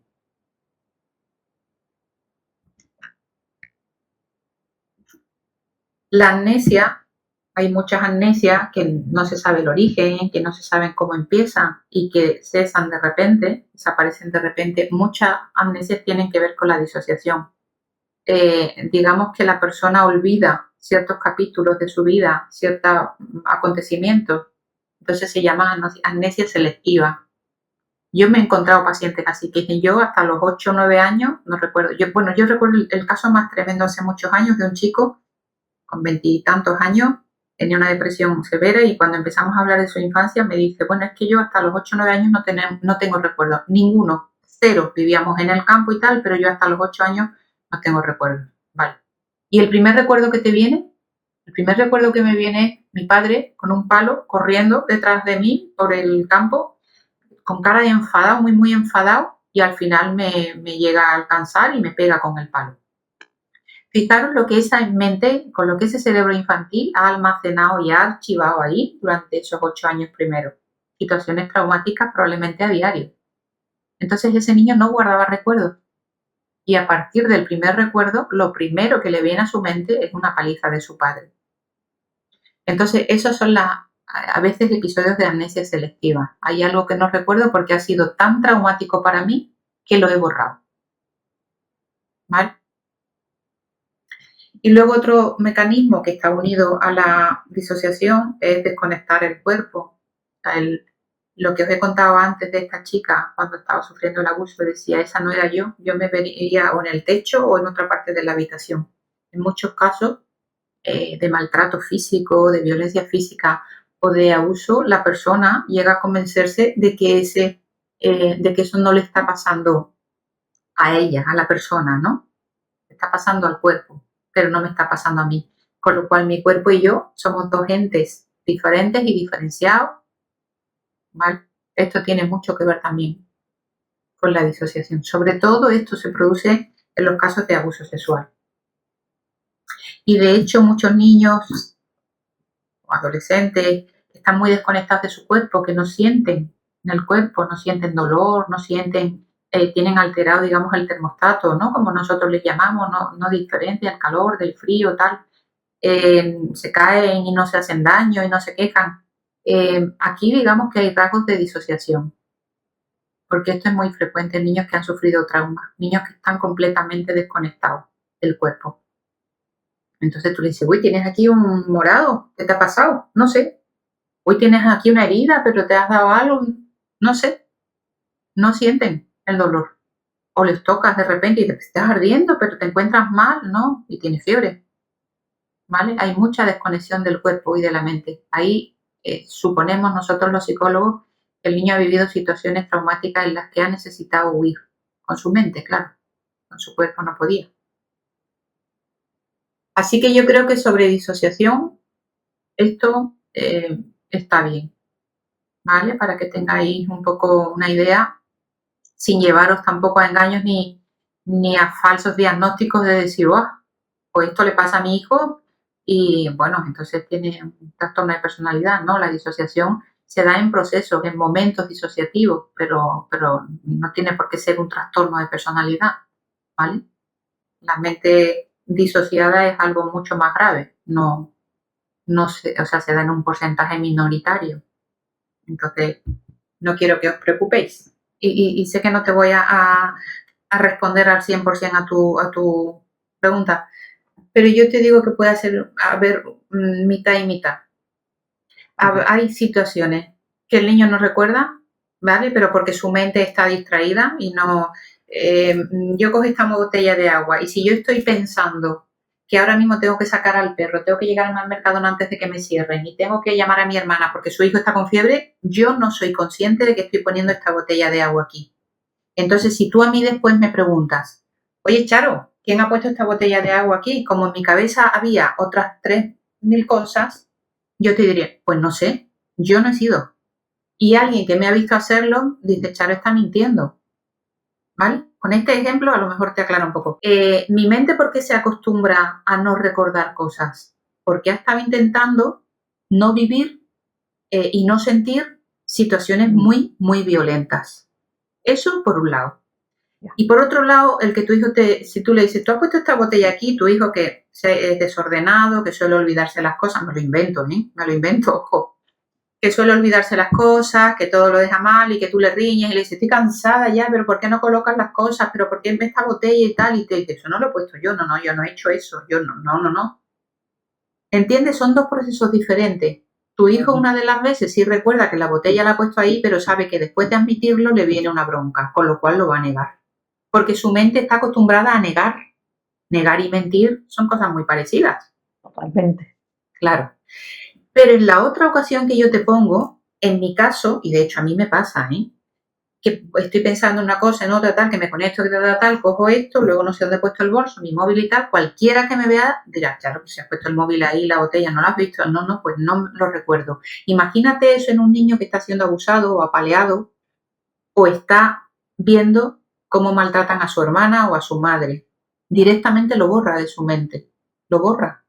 La amnesia, hay muchas amnesias que no se sabe el origen, que no se saben cómo empiezan y que cesan de repente, desaparecen de repente. Muchas amnesias tienen que ver con la disociación. Digamos que la persona olvida ciertos capítulos de su vida, ciertos acontecimientos, entonces se llama amnesia selectiva. Yo me he encontrado pacientes así, que yo hasta los 8 o 9 años, no recuerdo, yo recuerdo el caso más tremendo hace muchos años de un chico con 20 y tantos años, tenía una depresión severa y cuando empezamos a hablar de su infancia me dice, bueno, es que yo hasta los 8 o 9 años no tengo recuerdos, ninguno, cero, vivíamos en el campo y tal, pero yo hasta los 8 años no tengo recuerdos, vale. ¿Y el primer recuerdo que te viene? El primer recuerdo que me viene es mi padre con un palo corriendo detrás de mí por el campo, con cara de enfadado, muy, muy enfadado, y al final me llega a alcanzar y me pega con el palo. Fijaros lo que esa mente, con lo que ese cerebro infantil ha almacenado y ha archivado ahí durante esos 8 años primeros. Situaciones traumáticas probablemente a diario. Entonces ese niño no guardaba recuerdos. Y a partir del primer recuerdo, lo primero que le viene a su mente es una paliza de su padre. Entonces esos son a veces episodios de amnesia selectiva. Hay algo que no recuerdo porque ha sido tan traumático para mí que lo he borrado. ¿Vale? Y luego otro mecanismo que está unido a la disociación es desconectar el cuerpo. Lo que os he contado antes de esta chica cuando estaba sufriendo el abuso, decía, esa no era yo me vería o en el techo o en otra parte de la habitación. En muchos casos de maltrato físico, de violencia física o de abuso, la persona llega a convencerse de que eso no le está pasando a ella, a la persona, ¿no? Está pasando al cuerpo, pero no me está pasando a mí. Con lo cual mi cuerpo y yo somos dos entes diferentes y diferenciados, ¿vale? Esto tiene mucho que ver también con la disociación. Sobre todo esto se produce en los casos de abuso sexual. Y de hecho muchos niños o adolescentes están muy desconectados de su cuerpo, que no sienten en el cuerpo, no sienten dolor, no sienten, tienen alterado, digamos, el termostato, ¿no? Como nosotros les llamamos, no diferencia el calor del frío, tal. Se caen y no se hacen daño y no se quejan. Aquí digamos que hay rasgos de disociación, porque esto es muy frecuente en niños que han sufrido traumas, niños que están completamente desconectados del cuerpo. Entonces tú le dices, uy, tienes aquí un morado, ¿qué te ha pasado? No sé. Uy, tienes aquí una herida, pero te has dado algo, no sé. No sienten el dolor. O les tocas de repente y te estás ardiendo, pero te encuentras mal, ¿no? Y tienes fiebre. ¿Vale? Hay mucha desconexión del cuerpo y de la mente. Ahí suponemos nosotros los psicólogos que el niño ha vivido situaciones traumáticas en las que ha necesitado huir. Con su mente, claro. Con su cuerpo no podía. Así que yo creo que sobre disociación esto está bien, ¿vale? Para que tengáis un poco una idea, sin llevaros tampoco a engaños ni a falsos diagnósticos de decir, oh, pues esto le pasa a mi hijo y bueno, entonces tiene un trastorno de personalidad, ¿no? La disociación se da en procesos, en momentos disociativos, pero no tiene por qué ser un trastorno de personalidad, ¿vale? La mente disociada es algo mucho más grave, no se, o sea, se da en un porcentaje minoritario. Entonces, no quiero que os preocupéis. Y sé que no te voy a responder al 100% a tu pregunta, pero yo te digo que puede ser, a ver, mitad y mitad. Hay situaciones que el niño no recuerda, ¿vale? Pero porque su mente está distraída y no... yo cojo esta botella de agua y si yo estoy pensando que ahora mismo tengo que sacar al perro, tengo que llegar al mercado antes de que me cierren y tengo que llamar a mi hermana porque su hijo está con fiebre, yo no soy consciente de que estoy poniendo esta botella de agua aquí. Entonces, si tú a mí después me preguntas, oye, Charo, ¿quién ha puesto esta botella de agua aquí? Como en mi cabeza había otras 3.000 cosas, yo te diría, pues no sé, yo no he sido. Y alguien que me ha visto hacerlo dice, Charo está mintiendo, ¿vale? Con este ejemplo a lo mejor te aclara un poco. Mi mente, ¿por qué se acostumbra a no recordar cosas? Porque ha estado intentando no vivir y no sentir situaciones muy, muy violentas. Eso por un lado. Y por otro lado, el que tu hijo si tú le dices, tú has puesto esta botella aquí, tu hijo que es desordenado, que suele olvidarse las cosas, me lo invento, me lo invento, ojo, que suele olvidarse las cosas, que todo lo deja mal y que tú le riñes y le dices, estoy cansada ya, pero ¿por qué no colocas las cosas? ¿Pero por qué en esta botella y tal? Y te dice, eso no lo he puesto yo, no, yo no he hecho eso, yo no. ¿Entiendes? Son dos procesos diferentes. Tu hijo una de las veces sí recuerda que la botella la ha puesto ahí, pero sabe que después de admitirlo le viene una bronca, con lo cual lo va a negar. Porque su mente está acostumbrada a negar. Negar y mentir son cosas muy parecidas. Totalmente. Claro. Pero en la otra ocasión que yo te pongo, en mi caso, y de hecho a mí me pasa, que estoy pensando en una cosa, en otra, tal, que me conecto, que tal, cojo esto, luego no sé dónde he puesto el bolso, mi móvil y tal, cualquiera que me vea dirá, claro, pues si has puesto el móvil ahí, la botella, ¿no la has visto? No, pues no lo recuerdo. Imagínate eso en un niño que está siendo abusado o apaleado o está viendo cómo maltratan a su hermana o a su madre. Directamente lo borra de su mente, lo borra.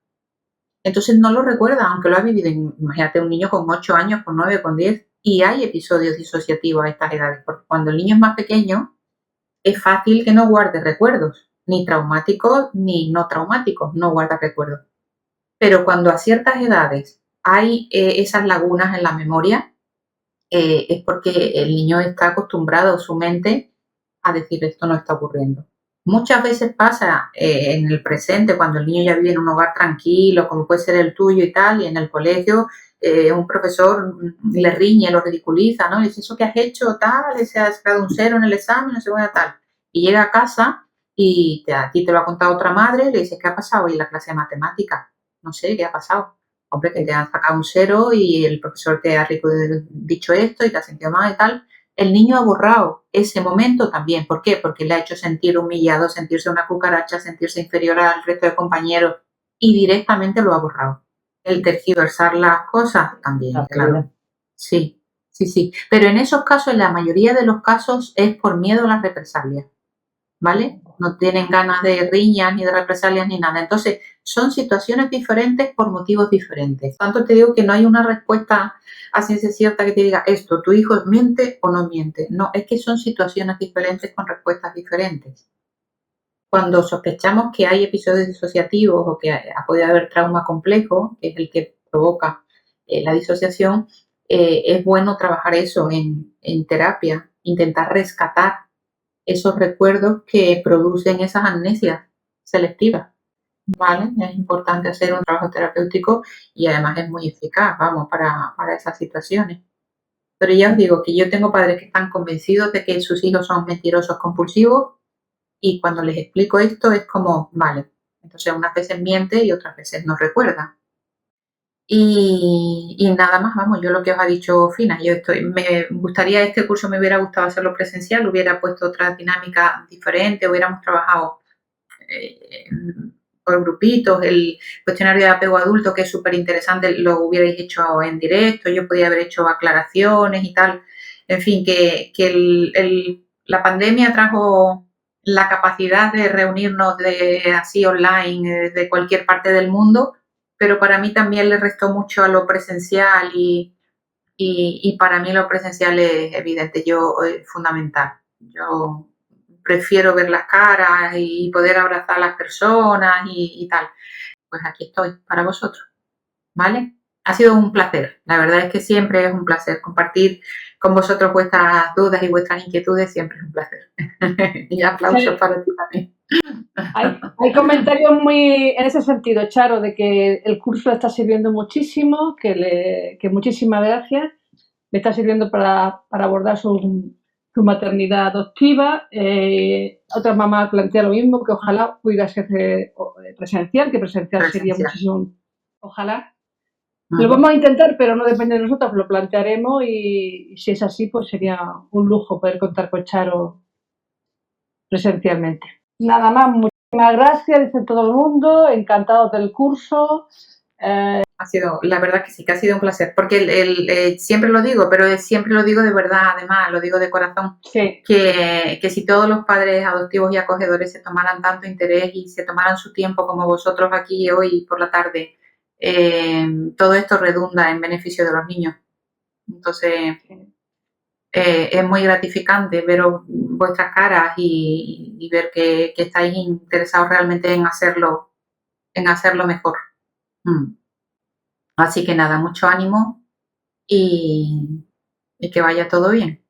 Entonces no lo recuerda, aunque lo ha vivido. Imagínate un niño con 8 años, con 9, con 10, y hay episodios disociativos a estas edades, porque cuando el niño es más pequeño, es fácil que no guarde recuerdos, ni traumáticos ni no traumáticos, no guarda recuerdos. Pero cuando a ciertas edades hay esas lagunas en la memoria, es porque el niño está acostumbrado, su mente, a decir esto no está ocurriendo. Muchas veces pasa en el presente, cuando el niño ya vive en un hogar tranquilo, como puede ser el tuyo y tal, y en el colegio un profesor le riñe, lo ridiculiza, ¿no? Le dice, ¿eso que has hecho tal? Se ha sacado un 0 en el examen, no sé qué tal. Y llega a casa y a ti te lo ha contado otra madre, le dices, ¿qué ha pasado hoy en la clase de matemáticas? No sé, ¿qué ha pasado? Hombre, que te han sacado un 0 y el profesor te ha dicho esto y te ha sentido mal y tal. El niño ha borrado ese momento también. ¿Por qué? Porque le ha hecho sentir humillado, sentirse una cucaracha, sentirse inferior al resto de compañeros y directamente lo ha borrado. El tergiversar las cosas también, claro. Sí. Pero en esos casos, en la mayoría de los casos, es por miedo a las represalias. ¿Vale? No tienen ganas de riñas, ni de represalias, ni nada. Entonces, son situaciones diferentes por motivos diferentes. Tanto te digo que no hay una respuesta a ciencia cierta que te diga esto, tu hijo miente o no miente. No, es que son situaciones diferentes con respuestas diferentes. Cuando sospechamos que hay episodios disociativos o que ha podido haber trauma complejo, que es el que provoca la disociación, es bueno trabajar eso en terapia, intentar rescatar esos recuerdos que producen esas amnesias selectivas, ¿vale? Es importante hacer un trabajo terapéutico y además es muy eficaz, vamos, para esas situaciones. Pero ya os digo que yo tengo padres que están convencidos de que sus hijos son mentirosos compulsivos y cuando les explico esto es como, vale, entonces unas veces miente y otras veces no recuerda. Y nada más, vamos, yo lo que os ha dicho Fina, me gustaría, este curso me hubiera gustado hacerlo presencial, hubiera puesto otra dinámica diferente, hubiéramos trabajado eh, por grupitos, el cuestionario de apego adulto, que es súper interesante, lo hubierais hecho en directo, yo podía haber hecho aclaraciones y tal, en fin, la pandemia trajo la capacidad de reunirnos así online de cualquier parte del mundo, pero para mí también le restó mucho a lo presencial y para mí lo presencial es evidente, fundamental. Yo prefiero ver las caras y poder abrazar a las personas y tal. Pues aquí estoy para vosotros, ¿vale? Ha sido un placer, la verdad es que siempre es un placer compartir con vosotros vuestras dudas y vuestras inquietudes, siempre es un placer. Y aplausos para ti también. Hay comentarios muy en ese sentido, Charo, de que el curso está sirviendo muchísimo, que muchísimas gracias, le está sirviendo para abordar su maternidad adoptiva. Otras mamás plantean lo mismo, que ojalá pudiera ser presencial, que presencial sería muchísimo, ojalá. Lo vamos a intentar, pero no depende de nosotros, lo plantearemos y si es así, pues sería un lujo poder contar con Charo presencialmente. Nada más, muchísimas gracias, dice todo el mundo, encantados del curso. Ha sido, la verdad que sí, que ha sido un placer, porque siempre lo digo, pero siempre lo digo de verdad, además, lo digo de corazón, sí. que si todos los padres adoptivos y acogedores se tomaran tanto interés y se tomaran su tiempo como vosotros aquí hoy por la tarde, todo esto redunda en beneficio de los niños. Entonces, es muy gratificante ver vuestras caras y ver que estáis interesados realmente en hacerlo mejor. Mm. Así que nada, mucho ánimo y que vaya todo bien.